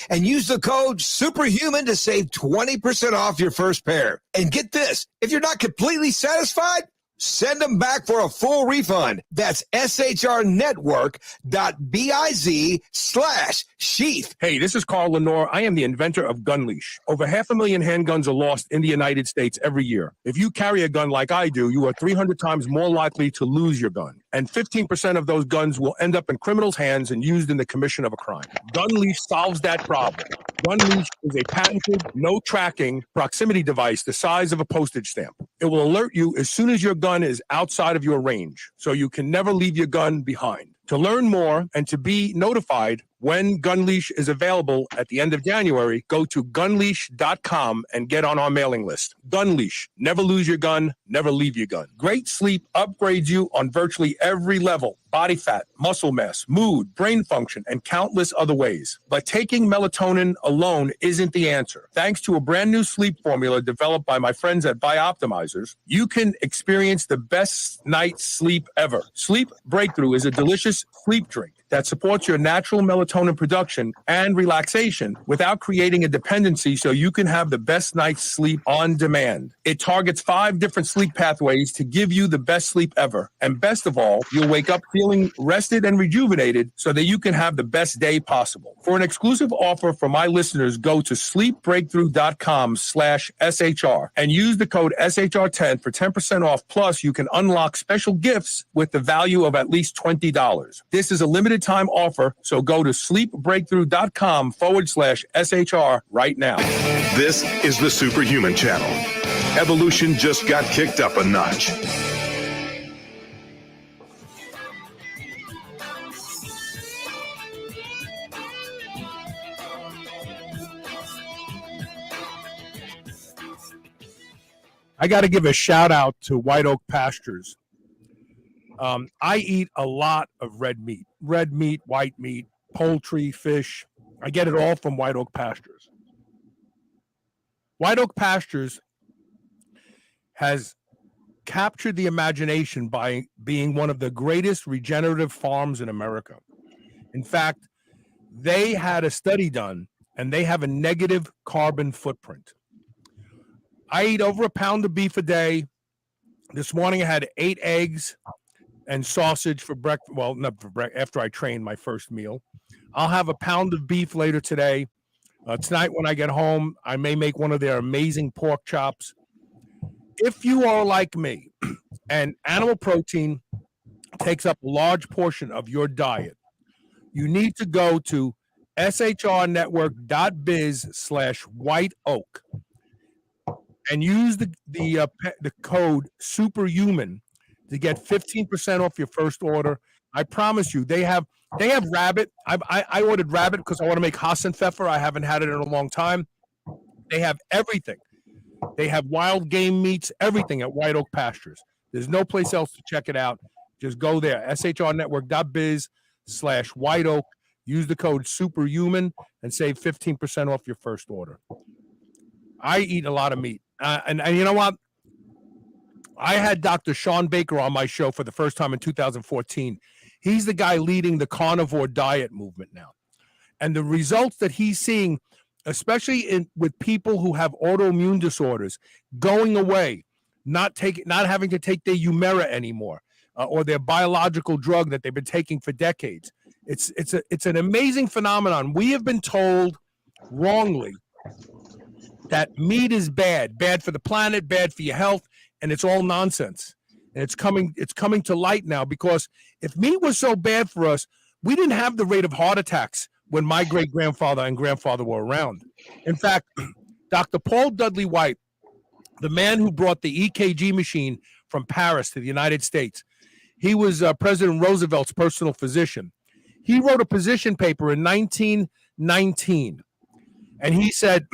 And use the code SUPERHUMAN to save 20% off your first pair. And get this, if you're not completely satisfied, send them back for a full refund. That's shrnetwork.biz/sheath. Hey, this is Carl Lenore. I am the inventor of Gun Leash. Over 500,000 handguns are lost in the United States every year. If you carry a gun like I do, you are 300 times more likely to lose your gun. And 15% of those guns will end up in criminals' hands and used in the commission of a crime. Gun Leash solves that problem. Gun Leash is a patented, no-tracking proximity device the size of a postage stamp. It will alert you as soon as your gun is outside of your range, so you can never leave your gun behind. To learn more and to be notified when Gun Leash is available at the end of January, go to gunleash.com and get on our mailing list. Gun Leash. Never lose your gun, never leave your gun. Great sleep upgrades you on virtually every level. Body fat, muscle mass, mood, brain function, and countless other ways. But taking melatonin alone isn't the answer. Thanks to a brand new sleep formula developed by my friends at Bioptimizers, you can experience the best night's sleep ever. Sleep Breakthrough is a delicious sleep drink that supports your natural melatonin production and relaxation without creating a dependency, so you can have the best night's sleep on demand. It targets 5 different sleep pathways to give you the best sleep ever. And best of all, you'll wake up feeling rested and rejuvenated so that you can have the best day possible. For an exclusive offer for my listeners, go to sleepbreakthrough.com/SHR and use the code SHR10 for 10% off. Plus, you can unlock special gifts with the value of at least $20. This is a limited time offer, so go to sleepbreakthrough.com/SHR right now. This is the Superhuman Channel. Evolution just got kicked up a notch. I got to give a shout out to White Oak Pastures. I eat a lot of red meat, white meat, poultry, fish. I get it all from White Oak Pastures. White Oak Pastures has captured the imagination by being one of the greatest regenerative farms in America. In fact, they had a study done and they have a negative carbon footprint. I eat over a pound of beef a day. This morning I had 8 eggs and sausage for breakfast. Well, not for breakfast, after I train my first meal. I'll have a pound of beef later today. Tonight when I get home, I may make one of their amazing pork chops. If you are like me and animal protein takes up a large portion of your diet, you need to go to shrnetwork.biz/whiteoak and use the code SUPERHUMAN to get 15% off your first order. I promise you, they have rabbit. I ordered rabbit because I want to make Hassenpfeffer. I haven't had it in a long time. They have everything. They have wild game meats, everything at White Oak Pastures. There's no place else to check it out. Just go there, shrnetwork.biz/whiteoak. Use the code SUPERHUMAN and save 15% off your first order. I eat a lot of meat. And you know what? I had Dr. Sean Baker on my show for the first time in 2014. He's the guy leading the carnivore diet movement now. And the results that he's seeing, especially with people who have autoimmune disorders, going away, not having to take their Humira anymore, or their biological drug that they've been taking for decades. It's an amazing phenomenon. We have been told wrongly that meat is bad for the planet, bad for your health, and it's all nonsense. And it's coming to light now, because if meat was so bad for us, we didn't have the rate of heart attacks when my great-grandfather and grandfather were around. In fact, Dr. Paul Dudley White, the man who brought the EKG machine from Paris to the United States, he was President Roosevelt's personal physician. He wrote a position paper in 1919, and he said,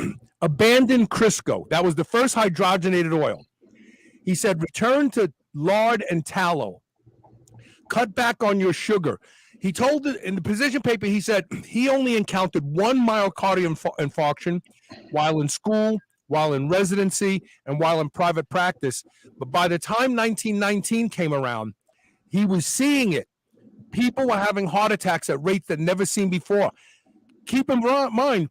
abandon Crisco. That was the first hydrogenated oil. He said, return to lard and tallow. Cut back on your sugar. He told it in the position paper, he said he only encountered one myocardial infarction while in school, while in residency, and while in private practice. But by the time 1919 came around, he was seeing it. People were having heart attacks at rates that never seen before. Keep in mind,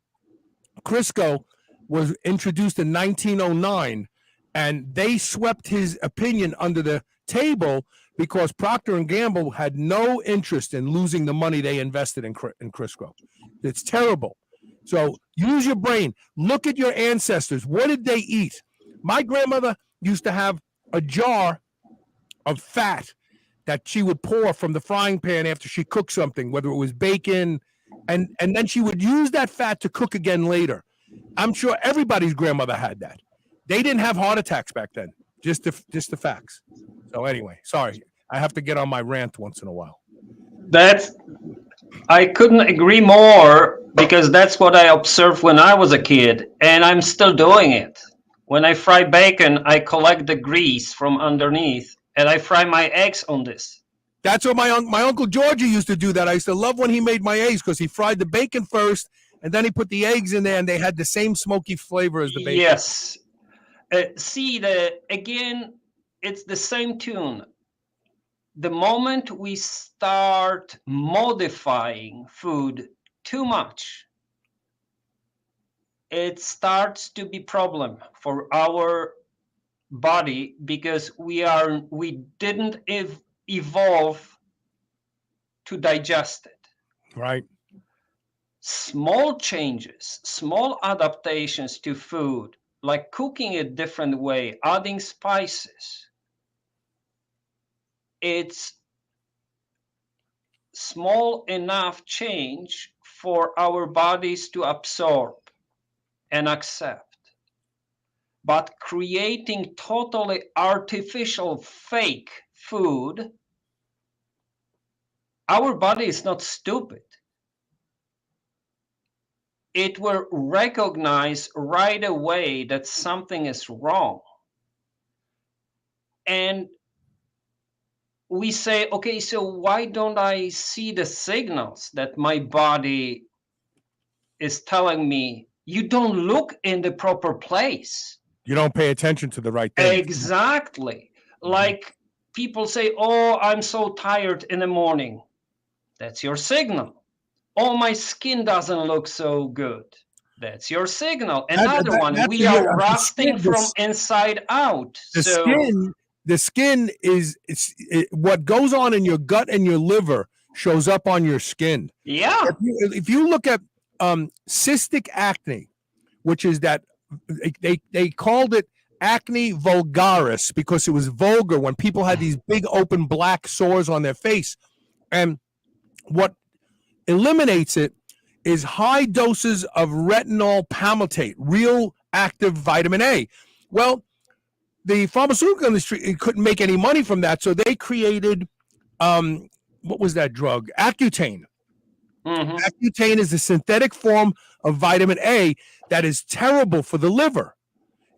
Crisco was introduced in 1909, and they swept his opinion under the table because Procter & Gamble had no interest in losing the money they invested in Crisco. It's terrible. So use your brain. Look at your ancestors. What did they eat? My grandmother used to have a jar of fat that she would pour from the frying pan after she cooked something, whether it was bacon, and then she would use that fat to cook again later. I'm sure everybody's grandmother had that. They didn't have heart attacks back then. Just the facts. So anyway, sorry, I have to get on my rant once in a while. I couldn't agree more, because that's what I observed when I was a kid, and I'm still doing it. When I fry bacon, I collect the grease from underneath, and I fry my eggs on this. That's what my Uncle Georgie used to do that. I used to love when he made my eggs, because he fried the bacon first, and then he put the eggs in there, and they had the same smoky flavor as the bacon. Yes. Again, it's the same tune. The moment we start modifying food too much, it starts to be a problem for our body, because we didn't evolve to digest it. Right. Small changes, small adaptations to food, like cooking it a different way, adding spices, it's small enough change for our bodies to absorb and accept. But creating totally artificial, fake food, our body is not stupid. It will recognize right away that something is wrong. And we say, okay, so why don't I see the signals that my body is telling me? You don't look in the proper place. You don't pay attention to the right thing. Exactly. Like people say, oh, I'm so tired in the morning. That's your signal. Oh, my skin doesn't look so good. That's your signal. Another one, we are rusting from inside out. The skin is what goes on in your gut and your liver shows up on your skin. Yeah. If you look at cystic acne, which is that they called it acne vulgaris because it was vulgar when people had these big open black sores on their face. And what eliminates it is high doses of retinol palmitate, real active vitamin A. Well, the pharmaceutical industry couldn't make any money from that, so they created, what was that drug? Accutane. Mm-hmm. Accutane is a synthetic form of vitamin A that is terrible for the liver.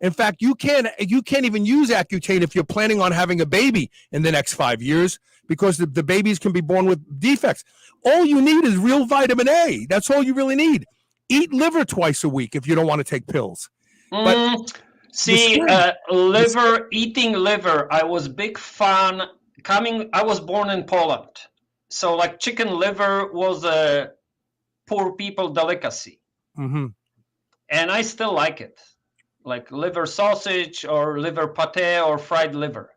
In fact, you can't even use Accutane if you're planning on having a baby in the next 5 years, because the babies can be born with defects. All you need is real vitamin A. That's all you really need. Eat liver twice a week if you don't want to take pills. But See, skin. liver, eating liver, I was big fan I was born in Poland. So like chicken liver was a poor people delicacy. Mm-hmm. And I still like it. Like liver sausage or liver pate or fried liver.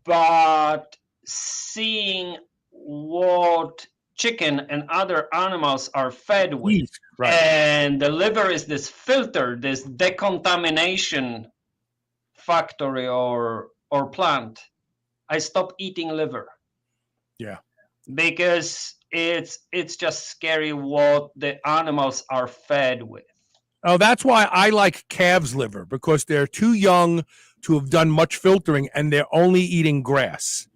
But seeing what chicken and other animals are fed with, Right. and the liver is this filter, this decontamination factory or plant, I stopped eating liver. Yeah. Because it's just scary what the animals are fed with. Oh, that's why I like calves liver, because they're too young to have done much filtering and they're only eating grass.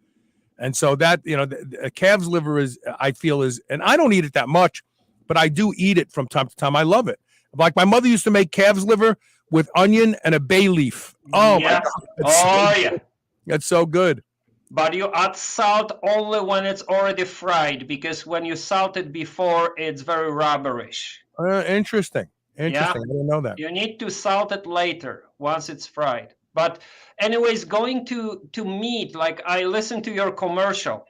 And so that, the calves liver is, I feel is, and I don't eat it that much, but I do eat it from time to time. I love it. Like my mother used to make calves liver with onion and a bay leaf. Oh, yeah. My God. Yeah. That's so good. But you add salt only when it's already fried, because when you salt it before, it's very rubberish. Interesting. Yeah. I didn't know that. You need to salt it later once it's fried. But anyways, going to meat, like I listened to your commercial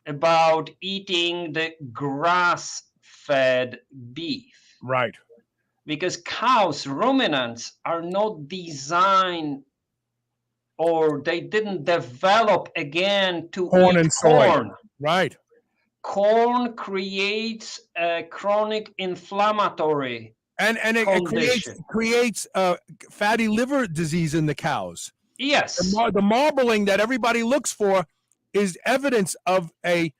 about eating the grass-fed beef. Right. Because cows, ruminants, are not designed, or they didn't develop again to Corn eat and soy. Right. Corn creates a chronic inflammatory and it creates fatty liver disease in the cows. Yes. The marbling that everybody looks for is evidence of a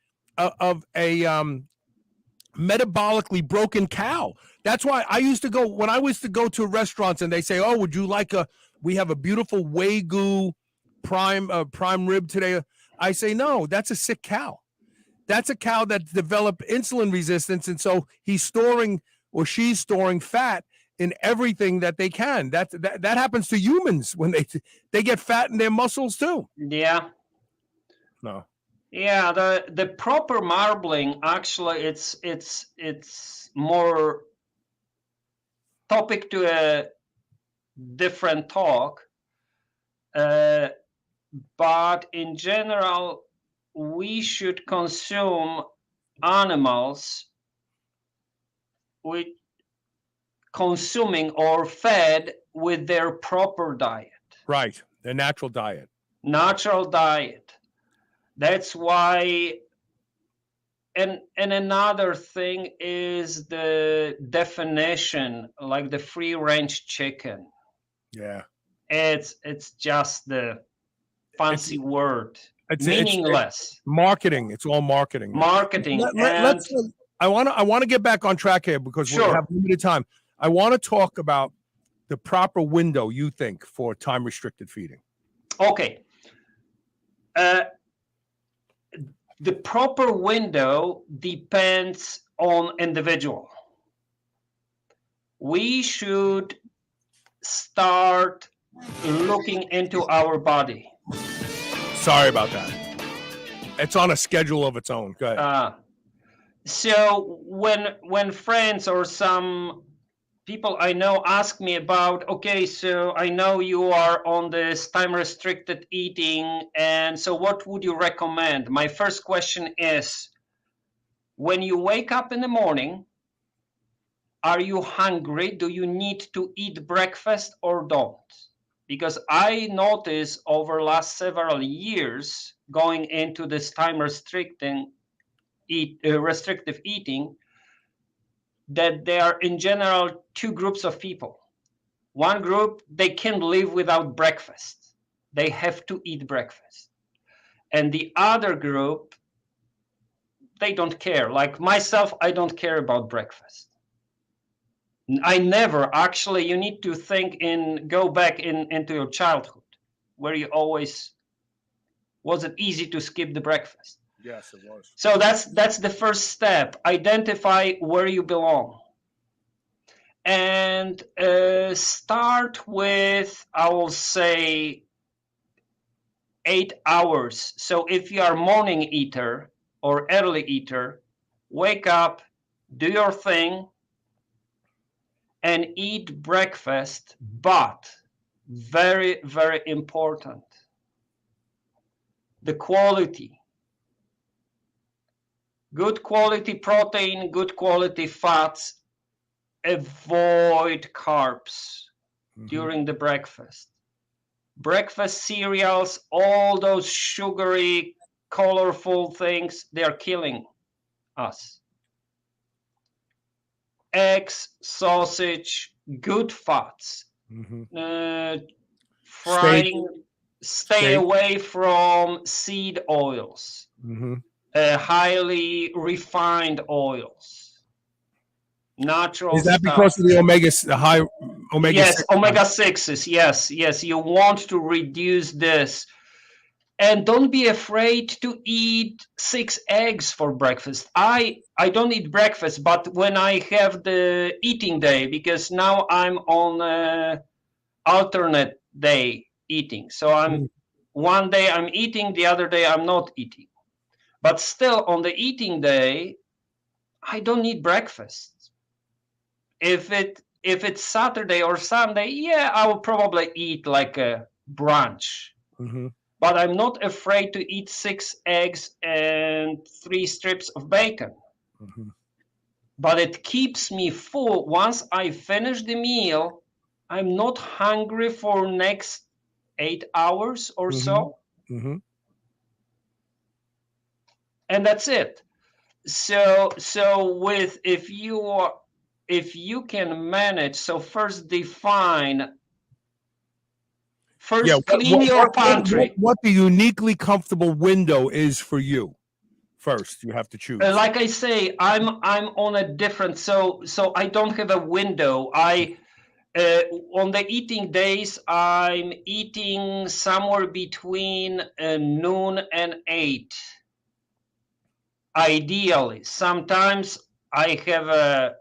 metabolically broken cow. That's why I used to go to restaurants and they say, "Oh, would you like we have a beautiful Wagyu prime rib today." I say, "No, that's a sick cow. That's a cow that developed insulin resistance, and so he's storing or she's storing fat in everything that they can." That happens to humans when they get fat in their muscles too. Yeah. No. Yeah, the proper marbling, actually, it's more topic to a different talk. But in general, we should consume animals with consuming or fed with their proper diet. Right, their natural diet. Natural diet. That's why, and another thing is the definition, like the free range chicken. Yeah. It's just the fancy word. It's meaningless. It's marketing. It's all marketing. Marketing. I want to get back on track here because we have limited time. I want to talk about the proper window you think for time restricted feeding. Okay. The proper window depends on individual. We should start looking into our body. Sorry about that. It's on a schedule of its own. Go ahead. So when friends or some people I know ask me about, okay, so I know you are on this time restricted eating, and so what would you recommend? My first question is, when you wake up in the morning, are you hungry? Do you need to eat breakfast or don't? Because I noticed over last several years going into this time restrictive eating, that there are in general two groups of people. One group, they can't live without breakfast. They have to eat breakfast. And the other group, they don't care. Like myself, I don't care about breakfast. I never, actually, you need to go back into your childhood, where you always, was it easy to skip the breakfast? Yes, it was. So that's the first step. Identify where you belong. And start with, I will say, 8 hours. So if you are a morning eater or early eater, wake up, do your thing, and eat breakfast, but very, very important, the quality. Good quality protein, good quality fats. Avoid carbs during the breakfast. Breakfast cereals, all those sugary, colorful things, they're killing us. Eggs, sausage, good fats. Frying, stay away from seed oils, highly refined oils, natural Is that stuff. because of the high omega? Yes, omega-6s. Yes. You want to reduce this. And don't be afraid to eat 6 eggs for breakfast. I don't eat breakfast, but when I have the eating day, because now I'm on alternate day eating. So I'm one day I'm eating, the other day I'm not eating. But still on the eating day, I don't need breakfast. If it's Saturday or Sunday, yeah, I will probably eat like a brunch. But I'm not afraid to eat 6 eggs and 3 strips of bacon. But it keeps me full. Once I finish the meal, I'm not hungry for next 8 hours or so. And that's it. So with if you can manage, so first define. First, clean your pantry. What the uniquely comfortable window is for you. First, you have to choose. Like I say, I'm on a different. So I don't have a window. On the eating days, I'm eating somewhere between noon and 8. Ideally, sometimes I have a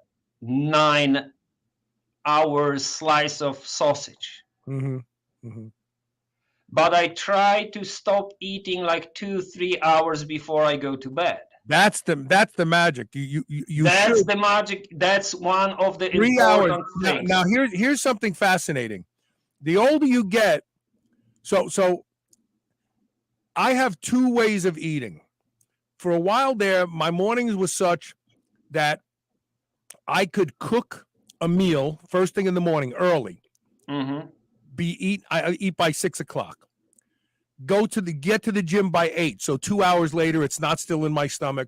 9-hour slice of sausage. But I try to stop eating like 2-3 hours before I go to bed. That's the magic. You That's should. the magic. That's one of the 3 hours. important things. Now here's something fascinating. The older you get, so I have 2 ways of eating. For a while there, my mornings was such that I could cook a meal first thing in the morning early. I eat by 6 o'clock. Get to the gym by 8. So 2 hours later, it's not still in my stomach,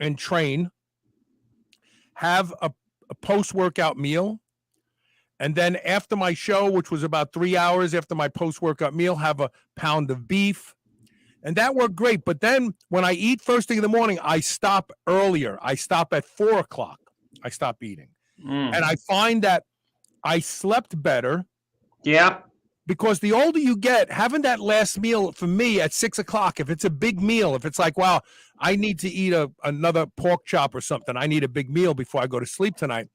and train. Have a post-workout meal. And then after my show, which was about 3 hours after my post-workout meal, have a pound of beef. And that worked great. But then when I eat first thing in the morning, I stop earlier. I stop at 4 o'clock. I stop eating. And I find that I slept better. Yeah. Because the older you get, having that last meal for me at 6 o'clock, if it's a big meal, if it's like, wow, I need to eat another pork chop or something, I need a big meal before I go to sleep tonight.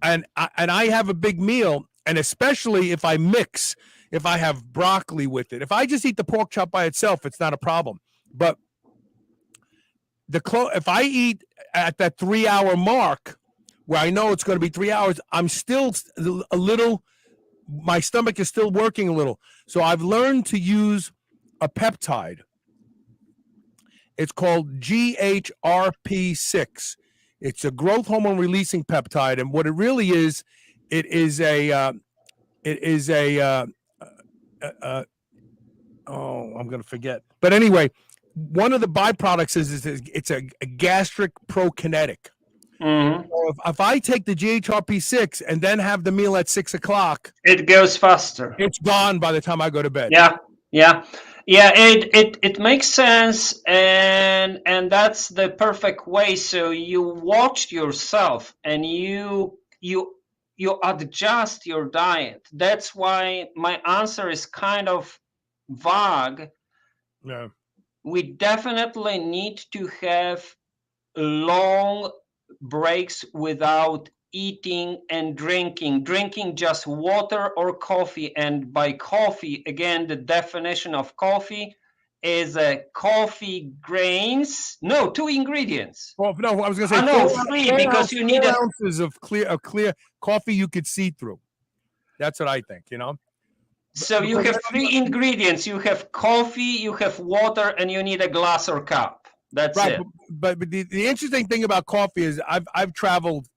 And I have a big meal, and especially if I mix, if I have broccoli with it. If I just eat the pork chop by itself, it's not a problem. But if I eat at that 3-hour mark, where I know it's going to be 3 hours, I'm still a little. My stomach is still working a little. So I've learned to use a peptide. It's called GHRP6. It's a growth hormone releasing peptide. And what it really is, I'm going to forget. But anyway, one of the byproducts is it's a gastric prokinetic. So if I take the GHRP6 and then have the meal at 6 o'clock, it goes faster. It's gone by the time I go to bed. Yeah. It makes sense, and that's the perfect way. So you watch yourself and you adjust your diet. That's why my answer is kind of vague. Yeah. We definitely need to have long breaks without eating and drinking just water or coffee. And by coffee, again, the definition of coffee is a coffee grains. No, 2 ingredients. Well, no, I was going to say no, 3 because you need 4 ounces of clear coffee you could see through. That's what I think, you know. So you have 3 ingredients. You have coffee, you have water, and you need a glass or cup. That's right, it. But the interesting thing about coffee is I've traveled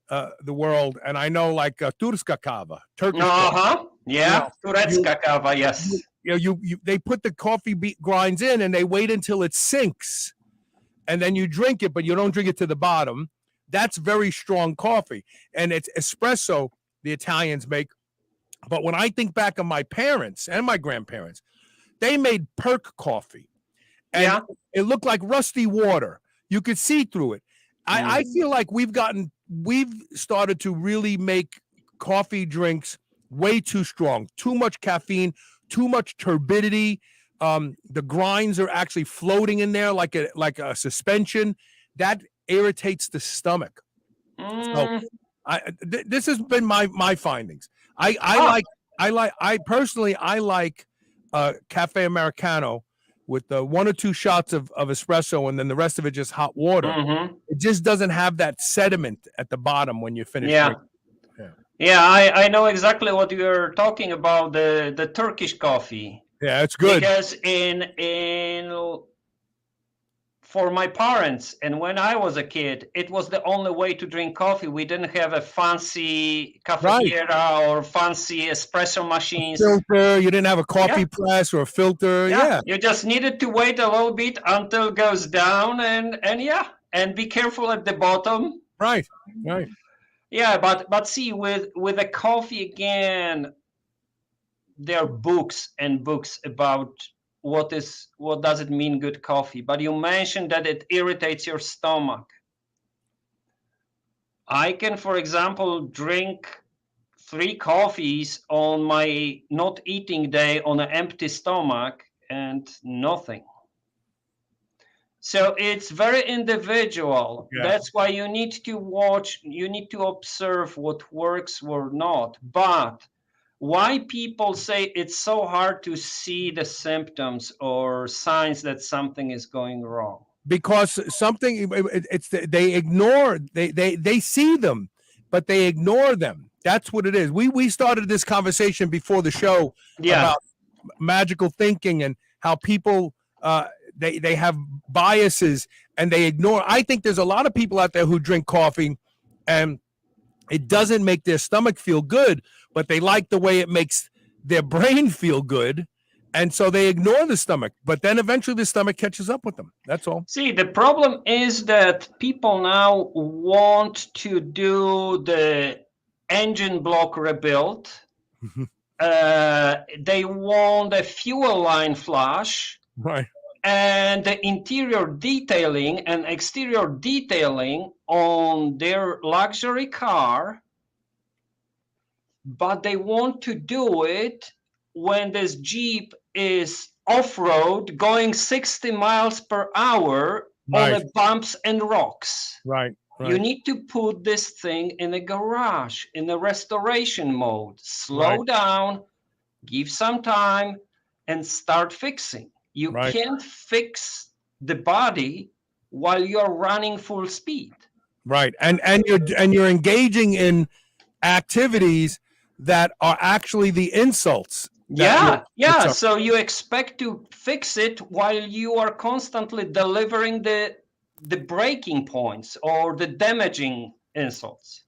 the world, and I know like Turska kava, Turkish coffee. Yeah, Turecka kava, yes. They put the coffee grinds in, and they wait until it sinks, and then you drink it, but you don't drink it to the bottom. That's very strong coffee, and it's espresso the Italians make. But when I think back on my parents and my grandparents, they made perk coffee, and it looked like rusty water. You could see through it. I feel like we've started to really make coffee drinks way too strong, too much caffeine, too much turbidity. The grinds are actually floating in there like a suspension that irritates the stomach. So this has been my findings. I personally like cafe Americano with 1 or 2 shots of espresso, and then the rest of it just hot water. It just doesn't have that sediment at the bottom when you finish drinking. I know exactly what you're talking about, the Turkish coffee. Yeah, it's good. Because for my parents, and when I was a kid, it was the only way to drink coffee. We didn't have a fancy cafetiera or fancy espresso machines. Filter. You didn't have a coffee press or a filter. Yeah. You just needed to wait a little bit until it goes down, and be careful at the bottom. Right. Yeah, but see, with the coffee again, there are books and books about what does it mean good coffee. But you mentioned that it irritates your stomach. I can, for example, drink 3 coffees on my not eating day on an empty stomach and nothing. So it's very individual. Yeah. That's why you need to watch, you need to observe what works or not. But why people say it's so hard to see the symptoms or signs that something is going wrong? Because they ignore, they see them, but they ignore them. That's what it is. We started this conversation before the show about magical thinking and how people they have biases and they ignore. I think there's a lot of people out there who drink coffee and it doesn't make their stomach feel good, but they like the way it makes their brain feel good. And so they ignore the stomach, but then eventually the stomach catches up with them. That's all. See, the problem is that people now want to do the engine block rebuild. They want a fuel line flush. Right. And the interior detailing and exterior detailing on their luxury car, but they want to do it when this Jeep is off-road going 60 miles per hour on the bumps and rocks. Right. You need to put this thing in a garage, in a restoration mode. Slow down, give some time, and start fixing. You can't fix the body while you're running full speed. Right. And you're engaging in activities that are actually the insults. So you expect to fix it while you are constantly delivering the breaking points or the damaging insults.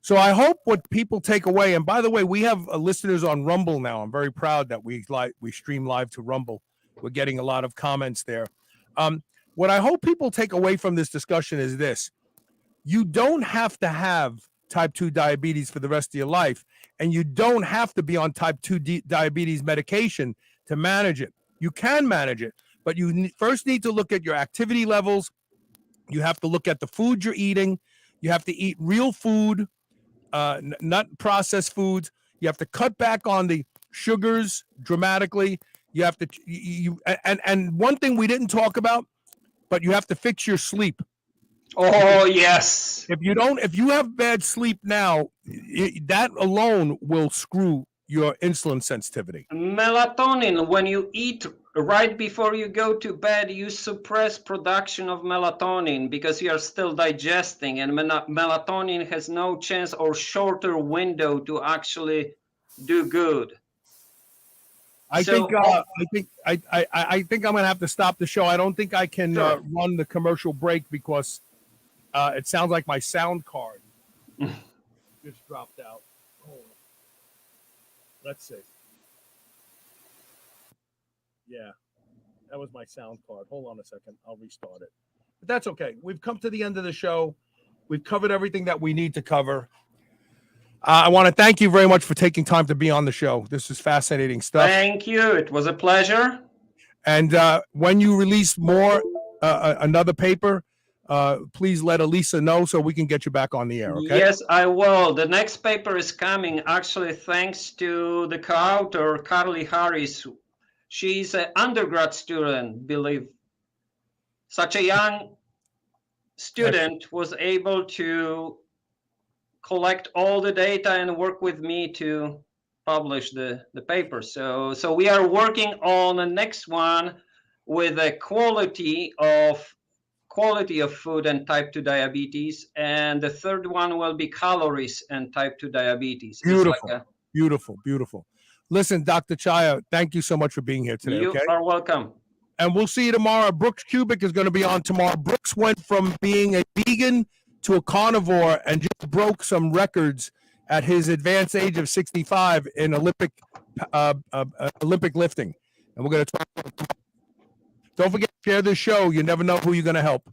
So I hope what people take away, and by the way, we have listeners on Rumble now. I'm very proud that we stream live to Rumble. We're getting a lot of comments there. What I hope people take away from this discussion is this. You don't have to have type 2 diabetes for the rest of your life, and you don't have to be on type 2 diabetes medication to manage it. You can manage it, but you first need to look at your activity levels. You have to look at the food you're eating. You have to eat real food, not processed foods. You have to cut back on the sugars dramatically. You have to, and one thing we didn't talk about, but you have to fix your sleep. Oh, yes. If you have bad sleep now, that alone will screw your insulin sensitivity. Melatonin, when you eat right before you go to bed, you suppress production of melatonin because you are still digesting, and melatonin has no chance or shorter window to actually do good. I think I'm gonna have to stop the show. I don't think I can run the commercial break because it sounds like my sound card just dropped out. Hold on. Let's see. Yeah, that was my sound card. Hold on a second. I'll restart it. But that's okay. We've come to the end of the show. We've covered everything that we need to cover. I want to thank you very much for taking time to be on the show. This is fascinating stuff. Thank you. It was a pleasure. And when you release more, another paper, please let Elisa know so we can get you back on the air, okay? Yes, I will. The next paper is coming, actually, thanks to the co-author, Carly Harris. She's an undergrad student, believe. Such a young student was able to collect all the data and work with me to publish the paper. So we are working on the next one with a quality of food and type 2 diabetes, and the third one will be calories and type 2 diabetes. Beautiful, beautiful. Listen, Dr. Czaja, thank you so much for being here today. You are welcome. And we'll see you tomorrow. Brooks Kubik is going to be on tomorrow. Brooks went from being a vegan to a carnivore and just broke some records at his advanced age of 65 in Olympic lifting. And we're going to talk. Don't forget to share this show. You never know who you're going to help.